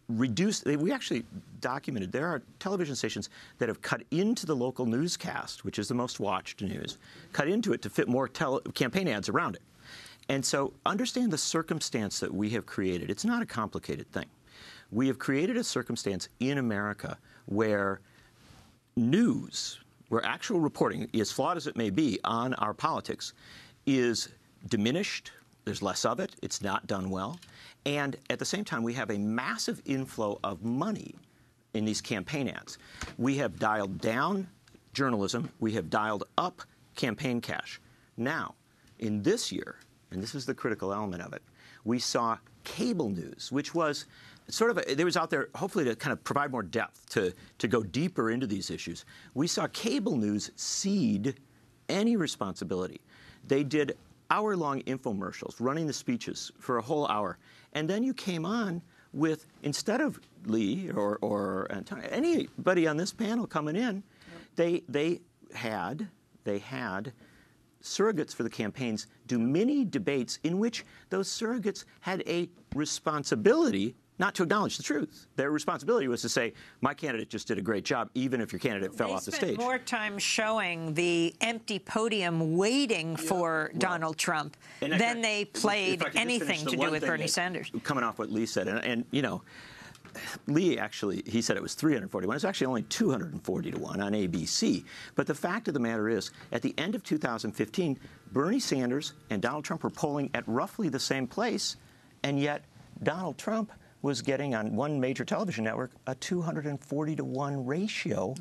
reduced, we actually documented, there are television stations that have cut into the local newscast, which is the most watched news, cut into it to fit more campaign ads around it. And so understand the circumstance that we have created. It's not a complicated thing. We have created a circumstance in America where news, where actual reporting, as flawed as it may be, on our politics is diminished. There's less of it. It's not done well. And at the same time, we have a massive inflow of money in these campaign ads. We have dialed down journalism. We have dialed up campaign cash. Now, in this year, and this is the critical element of it, we saw cable news, which was sort of it was out there hopefully to kind of provide more depth, to go deeper into these issues. We saw cable news cede any responsibility. They did hour-long infomercials, running the speeches for a whole hour. And then you came on with, instead of Lee or Antonio, anybody on this panel coming in, they had surrogates for the campaigns do mini debates in which those surrogates had a responsibility not to acknowledge the truth. Their responsibility was to say, my candidate just did a great job, even if your candidate fell off the They stage. spent more time showing the empty podium waiting for Donald Trump than they played anything to do with Bernie Sanders. Coming off what Lee said, and you know, Lee actually, he said it was 341. It's actually only 240 to 1 on ABC. But the fact of the matter is, at the end of 2015, Bernie Sanders and Donald Trump were polling at roughly the same place, and yet Donald Trump was getting on one major television network a 240 to 1 ratio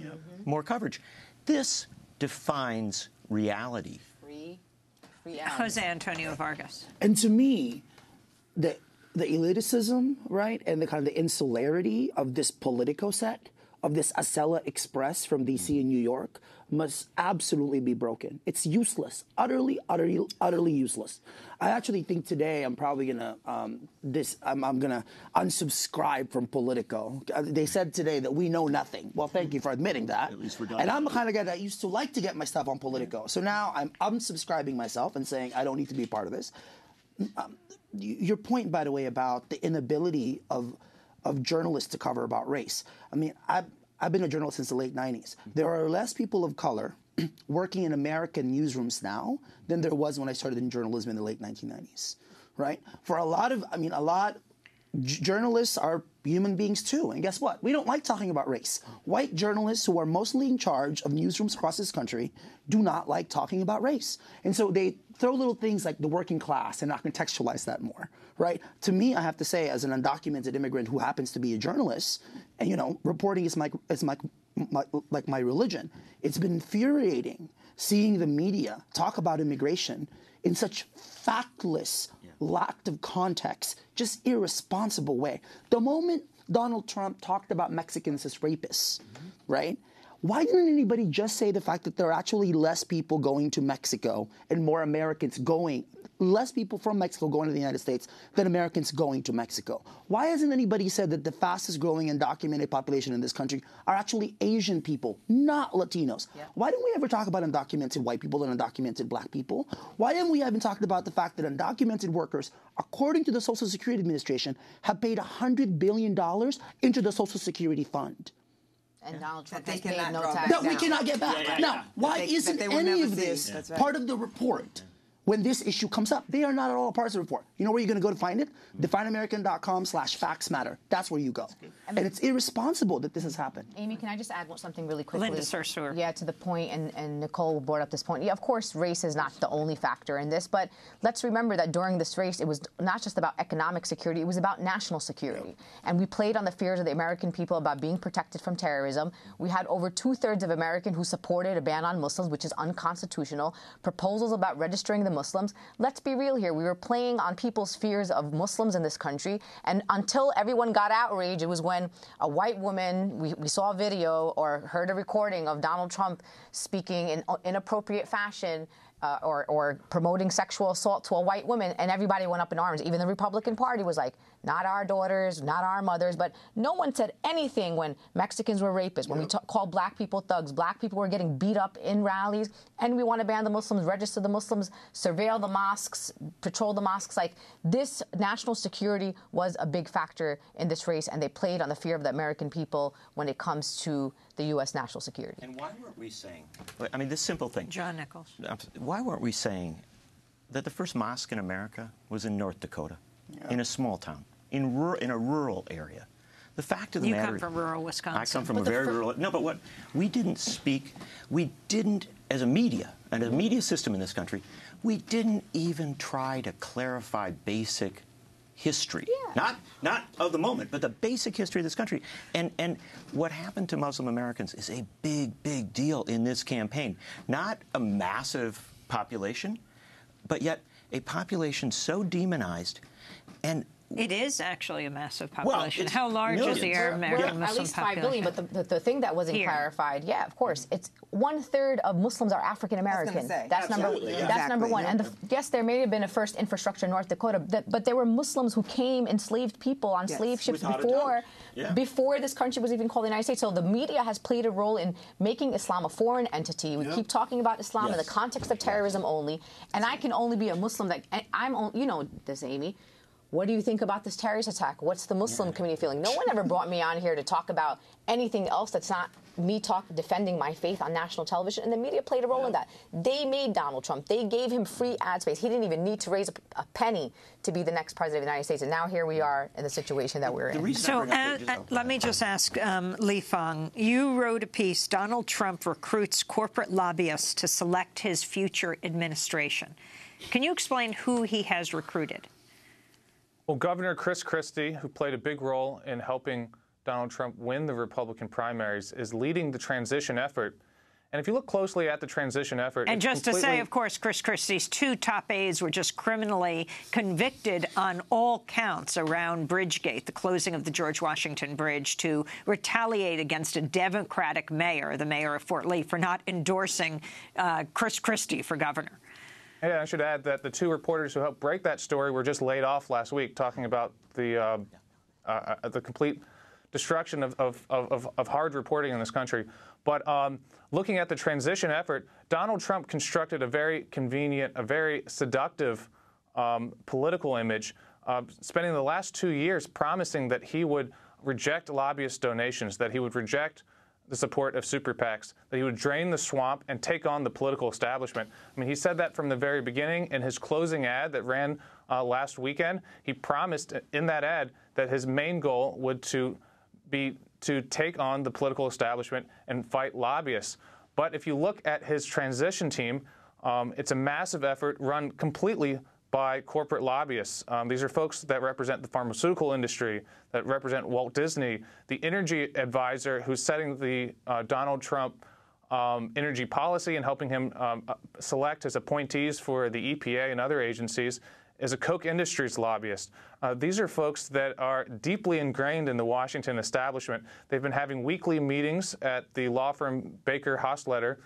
more coverage. This defines reality. Jose Antonio Vargas. And to me, the elitism, right, and the kind of the insularity of this Politico set, of this Acela Express from D.C. and New York, must absolutely be broken. It's useless, utterly useless. I actually think today I'm probably gonna I'm gonna unsubscribe from Politico. They said today that we know nothing. Well, thank you for admitting that. At least we're done. And I'm the kind of guy that used to like to get my stuff on Politico. So now I'm unsubscribing myself and saying I don't need to be a part of this. Your point, by the way, about the inability of journalists to cover about race. I mean, I've been a journalist since the late 90s. There are less people of color working in American newsrooms now than there was when I started in journalism in the late 1990s, right? For journalists are human beings too. And guess what? We don't like talking about race. White journalists who are mostly in charge of newsrooms across this country do not like talking about race. And so they throw little things like the working class and not contextualize that more, right? To me, I have to say, as an undocumented immigrant who happens to be a journalist, and you know, reporting is like my religion, it's been infuriating seeing the media talk about immigration in such factless, lack of context, just irresponsible way. The moment Donald Trump talked about Mexicans as rapists, right? Why didn't anybody just say the fact that there are actually less people going to Mexico and more Americans going, less people from Mexico going to the United States than Americans going to Mexico? Why hasn't anybody said that the fastest growing undocumented population in this country are actually Asian people, not Latinos? Yeah. Why didn't we ever talk about undocumented white people and undocumented black people? Why didn't we even talk about the fact that undocumented workers, according to the Social Security Administration, have paid $100 billion into the Social Security fund? And Donald Trump has paid no tax. That we cannot get back. Now, why isn't any of this part of the report when this issue comes up? They are not at all a part of the report. You know where you're going to go to find it? DefineAmerican.com/facts matter. That's where you go. And it's irresponsible that this has happened. Amy, can I just add something really quickly? Linda Sarsour. Yeah, to the point, and Nicole brought up this point. Yeah, of course, race is not the only factor in this, but let's remember that during this race, it was not just about economic security, it was about national security. And we played on the fears of the American people about being protected from terrorism. We had over 2/3 of Americans who supported a ban on Muslims, which is unconstitutional, proposals about registering the Muslims. Let's be real here. We were playing on people's fears of Muslims in this country, and until everyone got outraged, it was when a white woman, we saw a video or heard a recording of Donald Trump speaking in inappropriate fashion or promoting sexual assault to a white woman, and everybody went up in arms. Even the Republican Party was like, not our daughters, not our mothers, but no one said anything when Mexicans were rapists, when we called black people thugs, black people were getting beat up in rallies, and we want to ban the Muslims, register the Muslims, surveil the mosques, patrol the mosques. Like, this national security was a big factor in this race, and they played on the fear of the American people when it comes to the U.S. national security. And why weren't we saying, I mean, this simple thing. John Nichols. Why weren't we saying that the first mosque in America was in North Dakota, in a small town, in a rural area? The fact of the matter... You come from rural Wisconsin. I come from a very rural... No, but what... We didn't, as a media, and a media system in this country, we didn't even try to clarify basic history. Yeah. Not of the moment, but the basic history of this country. And what happened to Muslim Americans is a big, big deal in this campaign. Not a massive population, but yet a population so demonized. And It is actually a massive population. How large is the Arab American Muslim at least 5 population? billion, but the thing that wasn't clarified, yeah, of course, it's 1/3 of Muslims are African American. That's number one. And yes, there may have been a first infrastructure in North Dakota, but there were Muslims who came, enslaved people on slave ships before this country was even called the United States. So the media has played a role in making Islam a foreign entity. We keep talking about Islam in the context of terrorism only, and I can only be a Muslim that you know this, Amy. What do you think about this terrorist attack? What's the Muslim community feeling? No one ever brought me on here to talk about anything else that's not me defending my faith on national television, and the media played a role in that. They made Donald Trump. They gave him free ad space. He didn't even need to raise a penny to be the next president of the United States, and now here we are in the situation that we're in. So let me just ask Li Fang, you wrote a piece, Donald Trump recruits corporate lobbyists to select his future administration. Can you explain who he has recruited? Well, Governor Chris Christie, who played a big role in helping Donald Trump win the Republican primaries, is leading the transition effort. And if you look closely at the transition effort... And just to say, of course, Chris Christie's 2 top aides were just criminally convicted on all counts around Bridgegate, the closing of the George Washington Bridge, to retaliate against a Democratic mayor, the mayor of Fort Lee, for not endorsing Chris Christie for governor. Yeah, I should add that the 2 reporters who helped break that story were just laid off last week, talking about the complete destruction of hard reporting in this country. But looking at the transition effort, Donald Trump constructed a very convenient, a very seductive political image, spending the last 2 years promising that he would reject lobbyist donations, that he would reject the support of super PACs, that he would drain the swamp and take on the political establishment. I mean, he said that from the very beginning in his closing ad that ran last weekend. He promised in that ad that his main goal would be to take on the political establishment and fight lobbyists. But if you look at his transition team, it's a massive effort run completely by corporate lobbyists. These are folks that represent the pharmaceutical industry, that represent Walt Disney, the energy advisor who's setting the Donald Trump energy policy and helping him select his appointees for the EPA and other agencies, is a Koch Industries lobbyist. These are folks that are deeply ingrained in the Washington establishment. They've been having weekly meetings at the law firm Baker Hostetler.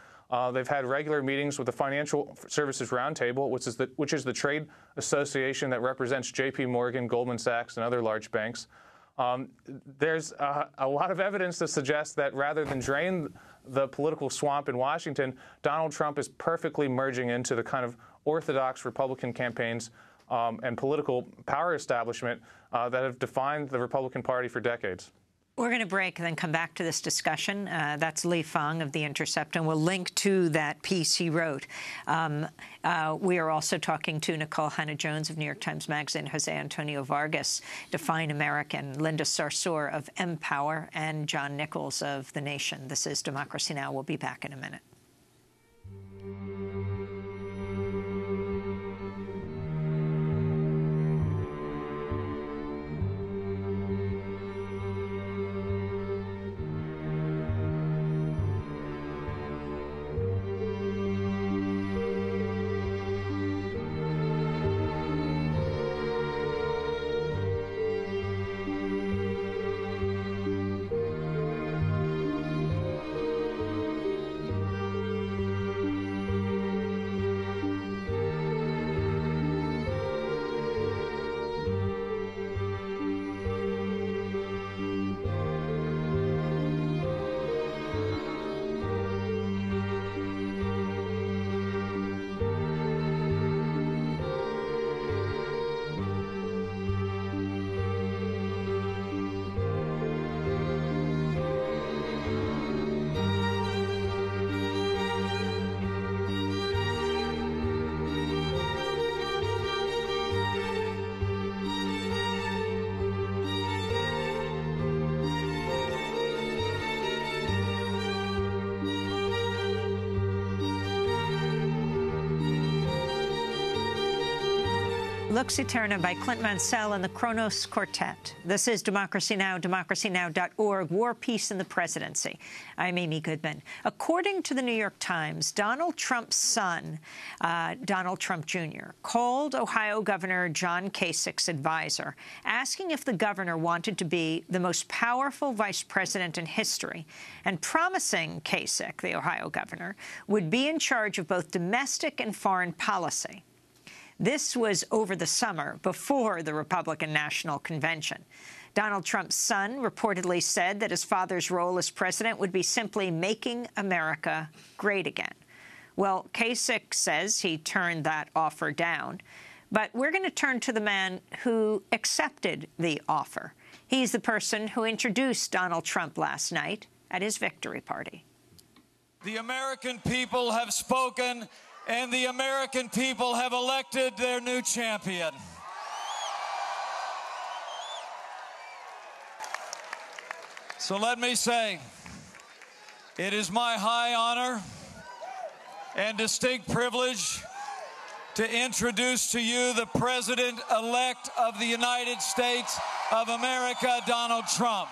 They've had regular meetings with the Financial Services Roundtable, which is the trade association that represents J.P. Morgan, Goldman Sachs, and other large banks. There's a lot of evidence to suggest that rather than drain the political swamp in Washington, Donald Trump is perfectly merging into the kind of orthodox Republican campaigns and political power establishment that have defined the Republican Party for decades. We're going to break and then come back to this discussion. That's Li Fang of The Intercept, and we'll link to that piece he wrote. We are also talking to Nicole Hannah-Jones of New York Times Magazine, Jose Antonio Vargas, Define American, Linda Sarsour of Empower, and John Nichols of The Nation. This is Democracy Now! We'll be back in a minute. Lux Eterna by Clint Mansell and the Kronos Quartet. This is Democracy Now!, democracynow.org, War, Peace, and the Presidency. I'm Amy Goodman. According to the New York Times, Donald Trump's son, Donald Trump Jr., called Ohio Governor John Kasich's advisor, asking if the governor wanted to be the most powerful vice president in history, and promising Kasich, the Ohio governor, would be in charge of both domestic and foreign policy. This was over the summer, before the Republican National Convention. Donald Trump's son reportedly said that his father's role as president would be simply making America great again. Well, Kasich says he turned that offer down. But we're going to turn to the man who accepted the offer. He's the person who introduced Donald Trump last night at his victory party. The American people have spoken, and the American people have elected their new champion. So let me say, it is my high honor and distinct privilege to introduce to you the President-elect of the United States of America, Donald Trump.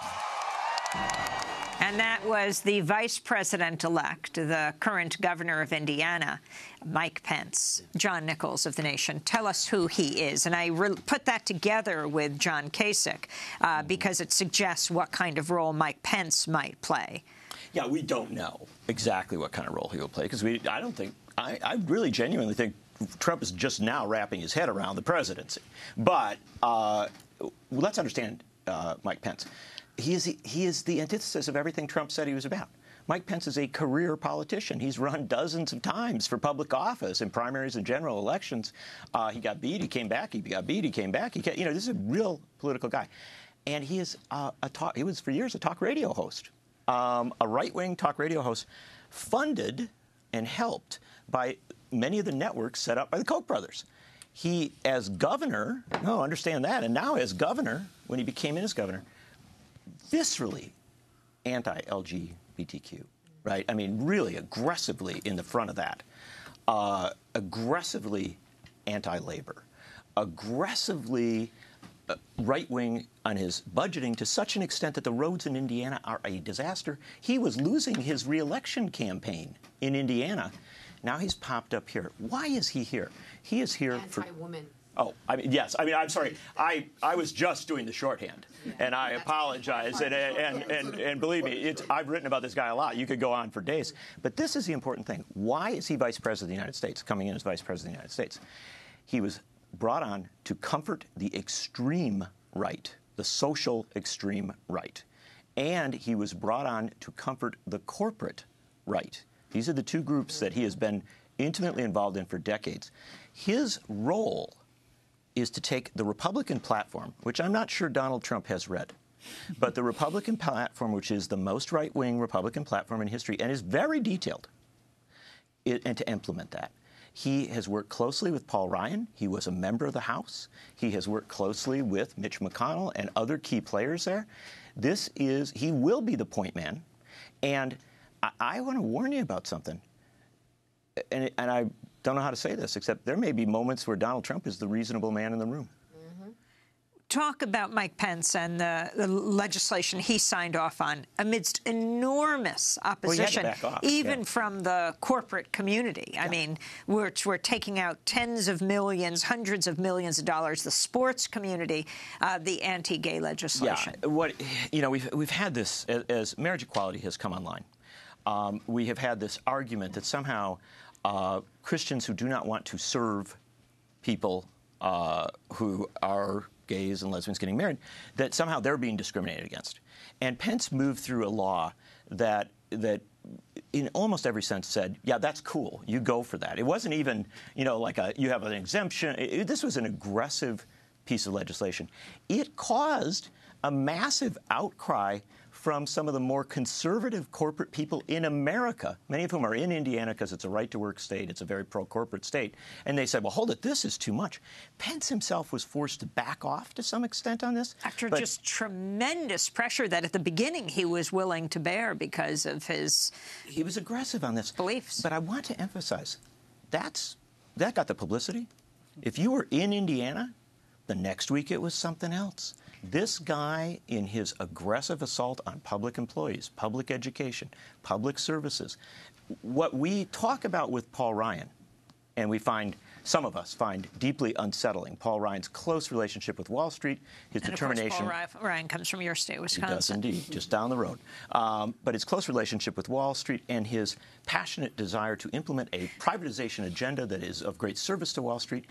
And that was the Vice President-elect, the current governor of Indiana, Mike Pence. John Nichols of The Nation, tell us who he is. And I put that together with John Kasich because it suggests what kind of role Mike Pence might play. Yeah, we don't know exactly what kind of role he will play because I really genuinely think Trump is just now wrapping his head around the presidency. But let's understand Mike Pence. He is the antithesis of everything Trump said he was about. Mike Pence is a career politician. He's run dozens of times for public office in primaries and general elections. He got beat, he came back. He got beat, he came back. This is a real political guy. And he is he was for years a talk radio host, a right-wing talk radio host, funded and helped by many of the networks set up by the Koch brothers. He, as governor, understand that, and now as governor, when he became in as governor, viscerally anti-LGBTQ, right? I mean, really aggressively in the front of that. Aggressively anti-labor. Aggressively right-wing on his budgeting to such an extent that the roads in Indiana are a disaster. He was losing his re-election campaign in Indiana. Now he's popped up here. Why is he here? He is here for... Anti-woman. Oh, yes. I'm sorry. I was just doing the shorthand, and I apologize. And believe me, I've written about this guy a lot. You could go on for days. But this is the important thing. Why is he Vice President of the United States, coming in as Vice President of the United States? He was brought on to comfort the extreme right, the social extreme right. And he was brought on to comfort the corporate right. These are the two groups that he has been intimately involved in for decades. His role is to take the Republican platform, which I'm not sure Donald Trump has read, but the Republican platform, which is the most right-wing Republican platform in history and is very detailed, and to implement that. He has worked closely with Paul Ryan. He was a member of the House. He has worked closely with Mitch McConnell and other key players there. He will be the point man. And I want to warn you about something. And I don't know how to say this, except there may be moments where Donald Trump is the reasonable man in the room. Mm-hmm. Talk about Mike Pence and the legislation he signed off on amidst enormous opposition, even from the corporate community. Yeah. I mean, we're taking out tens of millions, hundreds of millions of dollars, the sports community, the anti-gay legislation. Yeah, we've had this, as marriage equality has come online, we have had this argument that somehow Christians who do not want to serve people who are gays and lesbians getting married, that somehow they're being discriminated against. And Pence moved through a law that in almost every sense said, yeah, that's cool. You go for that. It wasn't even, like you have an exemption. This was an aggressive piece of legislation. It caused a massive outcry from some of the more conservative corporate people in America, many of whom are in Indiana because it's a right-to-work state, it's a very pro-corporate state, and they said, well, hold it, this is too much. Pence himself was forced to back off to some extent on this. After just tremendous pressure that at the beginning he was willing to bear because of his... He was aggressive on this. Beliefs. But I want to emphasize, that got the publicity, If you were in Indiana, the next week it was something else. This guy, in his aggressive assault on public employees, public education, public services, what we talk about with Paul Ryan, and we find, some of us find deeply unsettling, Paul Ryan's close relationship with Wall Street, his determination. Of course, Paul Ryan comes from your state, Wisconsin. He does indeed, just down the road. But his close relationship with Wall Street and his passionate desire to implement a privatization agenda that is of great service to Wall Street,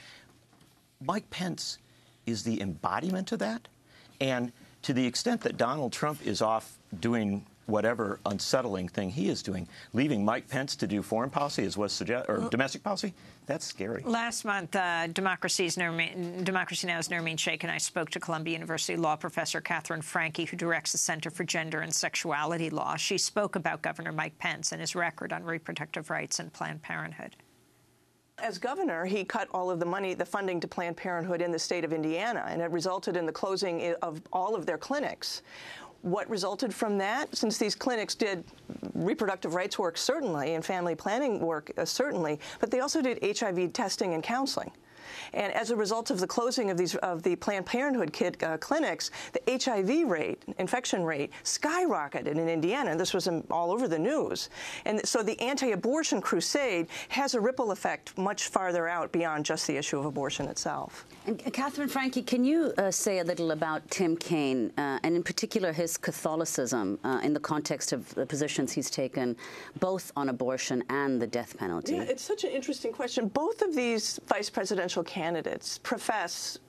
Mike Pence is the embodiment of that. And to the extent that Donald Trump is off doing whatever unsettling thing he is doing, leaving Mike Pence to do foreign policy as was suggest, or domestic policy, that's scary. Last month, Democracy Now's Nermeen Sheikh and I spoke to Columbia University law professor Catherine Franke, who directs the Center for Gender and Sexuality Law. She spoke about Governor Mike Pence and his record on reproductive rights and Planned Parenthood. As governor, he cut all of the funding to Planned Parenthood in the state of Indiana, and it resulted in the closing of all of their clinics. What resulted from that? Since these clinics did reproductive rights work, certainly, and family planning work, certainly, but they also did HIV testing and counseling. And as a result of the closing of the Planned Parenthood clinics, the HIV rate, infection rate, skyrocketed in Indiana. And this was all over the news. And so the anti-abortion crusade has a ripple effect much farther out beyond just the issue of abortion itself. And Catherine Franke, can you say a little about Tim Kaine, and in particular his Catholicism in the context of the positions he's taken, both on abortion and the death penalty? Yeah, it's such an interesting question. Both of these vice presidential candidates profess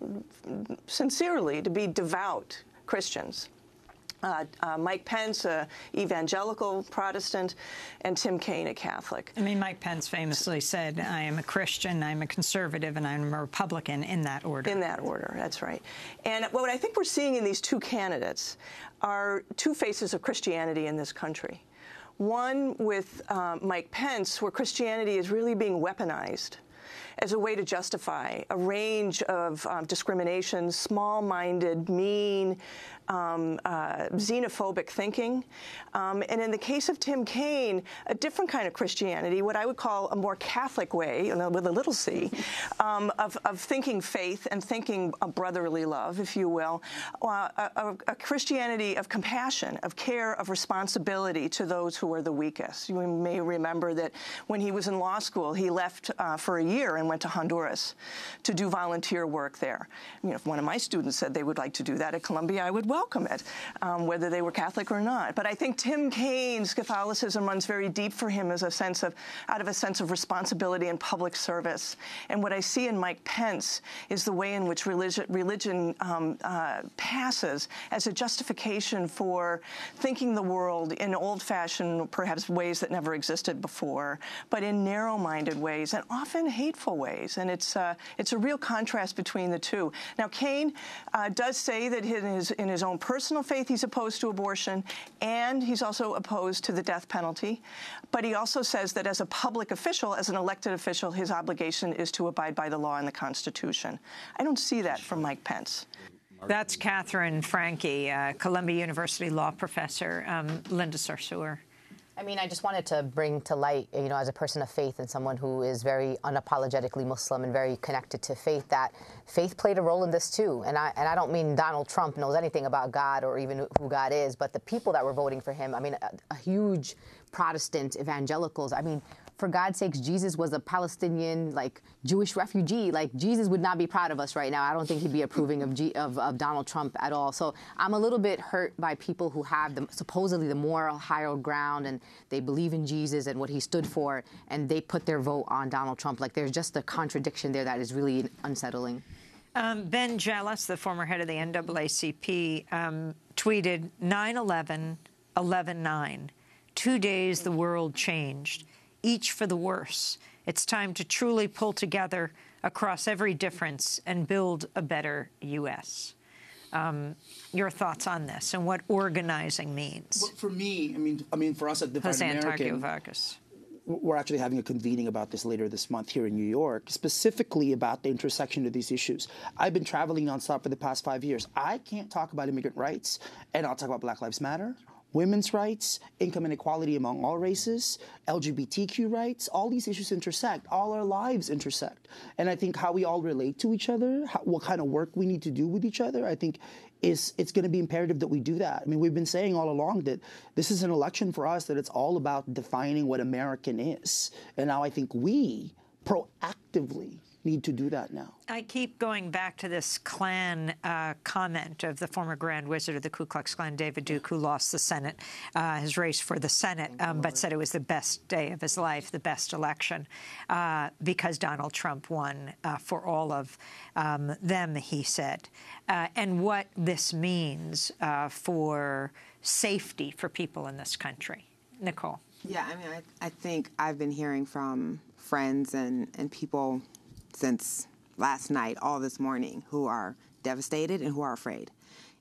sincerely to be devout Christians. Mike Pence, evangelical Protestant, and Tim Kaine, a Catholic. I mean, Mike Pence famously said, I am a Christian, I'm a conservative, and I'm a Republican, in that order. In that order, that's right. And what I think we're seeing in these two candidates are two faces of Christianity in this country. One with Mike Pence, where Christianity is really being weaponized as a way to justify a range of discrimination, small-minded, mean, xenophobic thinking. And in the case of Tim Kaine, a different kind of Christianity, what I would call a more Catholic way, with a little c, of thinking faith and thinking a brotherly love, if you will, a Christianity of compassion, of care, of responsibility to those who are the weakest. You may remember that when he was in law school, he left for a year and went to Honduras to do volunteer work there. You know, if one of my students said they would like to do that at Columbia, I would welcome it, whether they were Catholic or not. But I think Tim Kaine's Catholicism runs very deep for him as out of a sense of responsibility and public service. And what I see in Mike Pence is the way in which religion passes as a justification for thinking the world in old-fashioned, perhaps ways that never existed before, but in narrow-minded ways and often hateful ways. And it's a real contrast between the two. Now, Kaine does say that in his own personal faith he's opposed to abortion, and he's also opposed to the death penalty. But he also says that as a public official, as an elected official, his obligation is to abide by the law and the Constitution. I don't see that from Mike Pence. That's Catherine Franke, Columbia University law professor. Linda Sarsour. I mean, I just wanted to bring to light, you know, as a person of faith and someone who is very unapologetically Muslim and very connected to faith, that faith played a role in this too. And I don't mean Donald Trump knows anything about God or even who God is, but the people that were voting for him, I mean, a huge Protestant evangelicals. I mean, for God's sakes, Jesus was a Palestinian, Jewish refugee. Jesus would not be proud of us right now. I don't think he'd be approving of Donald Trump at all. So I'm a little bit hurt by people who have supposedly the moral higher ground, and they believe in Jesus and what he stood for, and they put their vote on Donald Trump. There's just a contradiction there that is really unsettling. Ben Jealous, the former head of the NAACP, tweeted 9/11, 11/9. 2 days the world changed, each for the worse. It's time to truly pull together across every difference and build a better U.S. Your thoughts on this and what organizing means? Well, for me, I mean, for us at Define American, we're actually having a convening about this later this month here in New York, specifically about the intersection of these issues. I've been traveling nonstop for the past 5 years. I can't talk about immigrant rights and I'll talk about Black Lives Matter women's rights, income inequality among all races, LGBTQ rights, all these issues intersect. All our lives intersect. And I think how we all relate to each other, what kind of work we need to do with each other, I think it's going to be imperative that we do that. I mean, we've been saying all along that this is an election for us, that it's all about defining what American is. And now I think we proactively need to do that now. I keep going back to this Klan comment of the former Grand Wizard of the Ku Klux Klan, David Duke, who lost the Senate, his race for the Senate, but said it was the best day of his life, the best election, because Donald Trump won for all of them, he said. And what this means for safety for people in this country. Nicole. Yeah, I mean, I think I've been hearing from friends and people since last night, all this morning, who are devastated and who are afraid.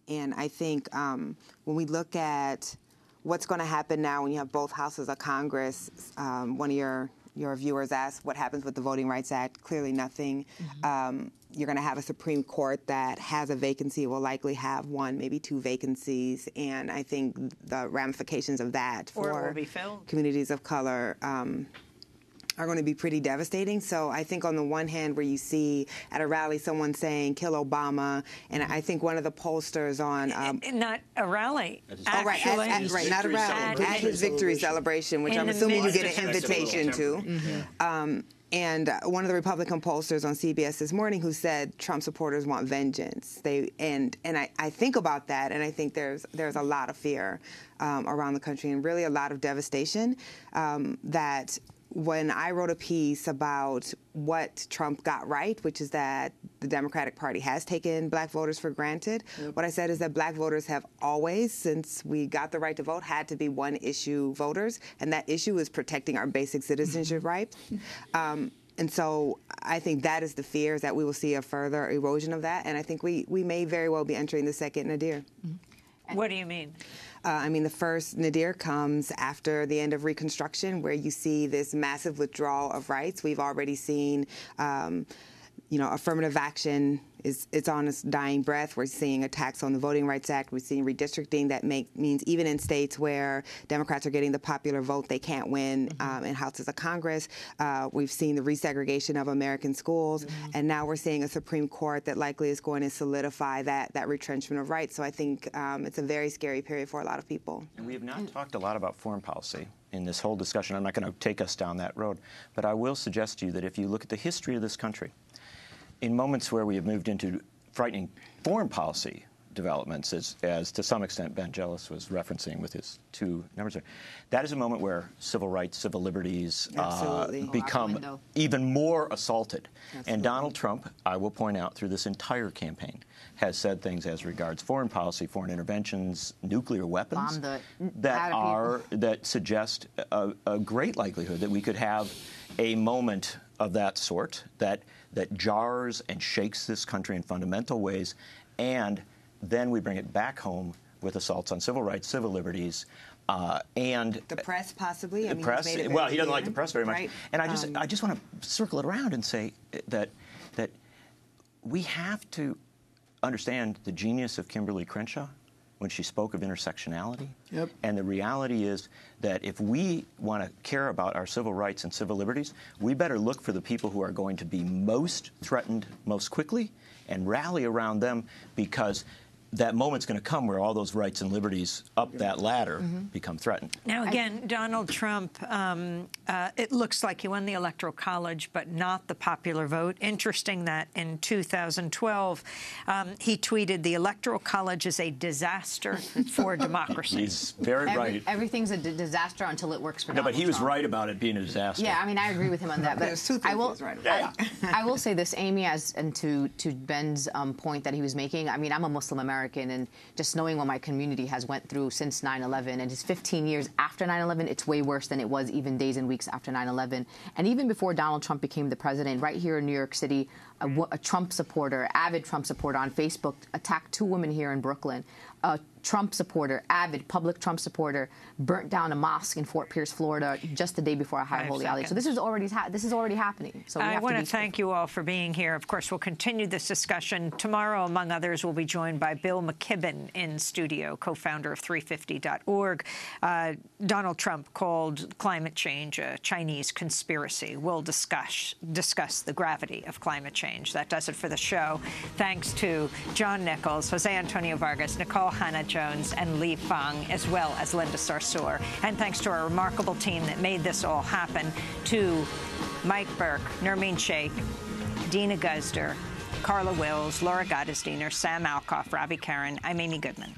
And I think when we look at what's going to happen now when you have both houses of Congress, one of your viewers asked what happens with the Voting Rights Act. Clearly nothing. You're going to have a Supreme Court that has a vacancy, will likely have one, maybe two vacancies. And I think the ramifications of that for communities of color are going to be pretty devastating. So I think on the one hand, where you see at a rally someone saying "kill Obama," and I think one of the pollsters on not a rally, actually, right, not a rally, at his victory celebration, which I'm assuming you get an invitation to. And one of the Republican pollsters on CBS this morning who said Trump supporters want vengeance. And I think about that, and I think there's a lot of fear around the country and really a lot of devastation that. When I wrote a piece about what Trump got right, which is that the Democratic Party has taken black voters for granted, what I said is that black voters have always, since we got the right to vote, had to be one-issue voters, and that issue is protecting our basic citizenship rights. And so I think that is the fear, is that we will see a further erosion of that, and I think we may very well be entering the second nadir. What do you mean? I mean, the first nadir comes after the end of Reconstruction, where you see this massive withdrawal of rights. We've already seen, affirmative action it's on its dying breath. We're seeing attacks on the Voting Rights Act. We're seeing redistricting that means even in states where Democrats are getting the popular vote, they can't win in houses of Congress. We've seen the resegregation of American schools, and now we're seeing a Supreme Court that likely is going to solidify that retrenchment of rights. So I think it's a very scary period for a lot of people. And we have not talked a lot about foreign policy in this whole discussion. I'm not going to take us down that road, but I will suggest to you that if you look at the history of this country, in moments where we have moved into frightening foreign policy developments, as to some extent Ben Jealous was referencing with his two numbers there, that is a moment where civil rights, civil liberties become even more assaulted. Absolutely. And Donald Trump, I will point out, through this entire campaign, has said things as regards foreign policy, foreign interventions, nuclear weapons that suggest a great likelihood that we could have a moment of that sort that jars and shakes this country in fundamental ways, and then we bring it back home with assaults on civil rights, civil liberties, and the press possibly. The press. Well, he doesn't like the press very much. Right. And I just want to circle it around and say that we have to understand the genius of Kimberly Crenshaw when she spoke of intersectionality. Yep. And the reality is that if we want to care about our civil rights and civil liberties, we better look for the people who are going to be most threatened most quickly and rally around them, because that moment's going to come where all those rights and liberties up that ladder become threatened. Now, again, Donald Trump, it looks like he won the Electoral College, but not the popular vote. Interesting that in 2012, he tweeted, "The Electoral College is a disaster for democracy." He's very right. Everything's a disaster until it works for Donald Trump. But he was Trump. right about it being a disaster. Yeah, I mean, I agree with him on that. But I will say this, Amy, and to Ben's point that he was making. I mean, I'm a Muslim American, and just knowing what my community has went through since 9/11, and it's 15 years after 9/11, it's way worse than it was even days and weeks after 9/11. And even before Donald Trump became the president, right here in New York City, a Trump supporter, avid Trump supporter on Facebook, attacked 2 women here in Brooklyn. A Trump supporter, avid public Trump supporter, burnt down a mosque in Fort Pierce, Florida, just the day before a High Holy Ali. So this is already happening. So I want to thank you all for being here. Of course, we'll continue this discussion tomorrow. Among others, we'll be joined by Bill McKibben in studio, co-founder of 350.org. Donald Trump called climate change a Chinese conspiracy. We'll discuss the gravity of climate change. That does it for the show. Thanks to John Nichols, Jose Antonio Vargas, Nicole Hannah-Jones, and Lee Fang, as well as Linda Sarsour. And thanks to our remarkable team that made this all happen, to Mike Burke, Nermeen Sheikh, Dina Guzder, Carla Wills, Laura Gottesdiener, Sam Alcoff, Robbie Karen. I'm Amy Goodman.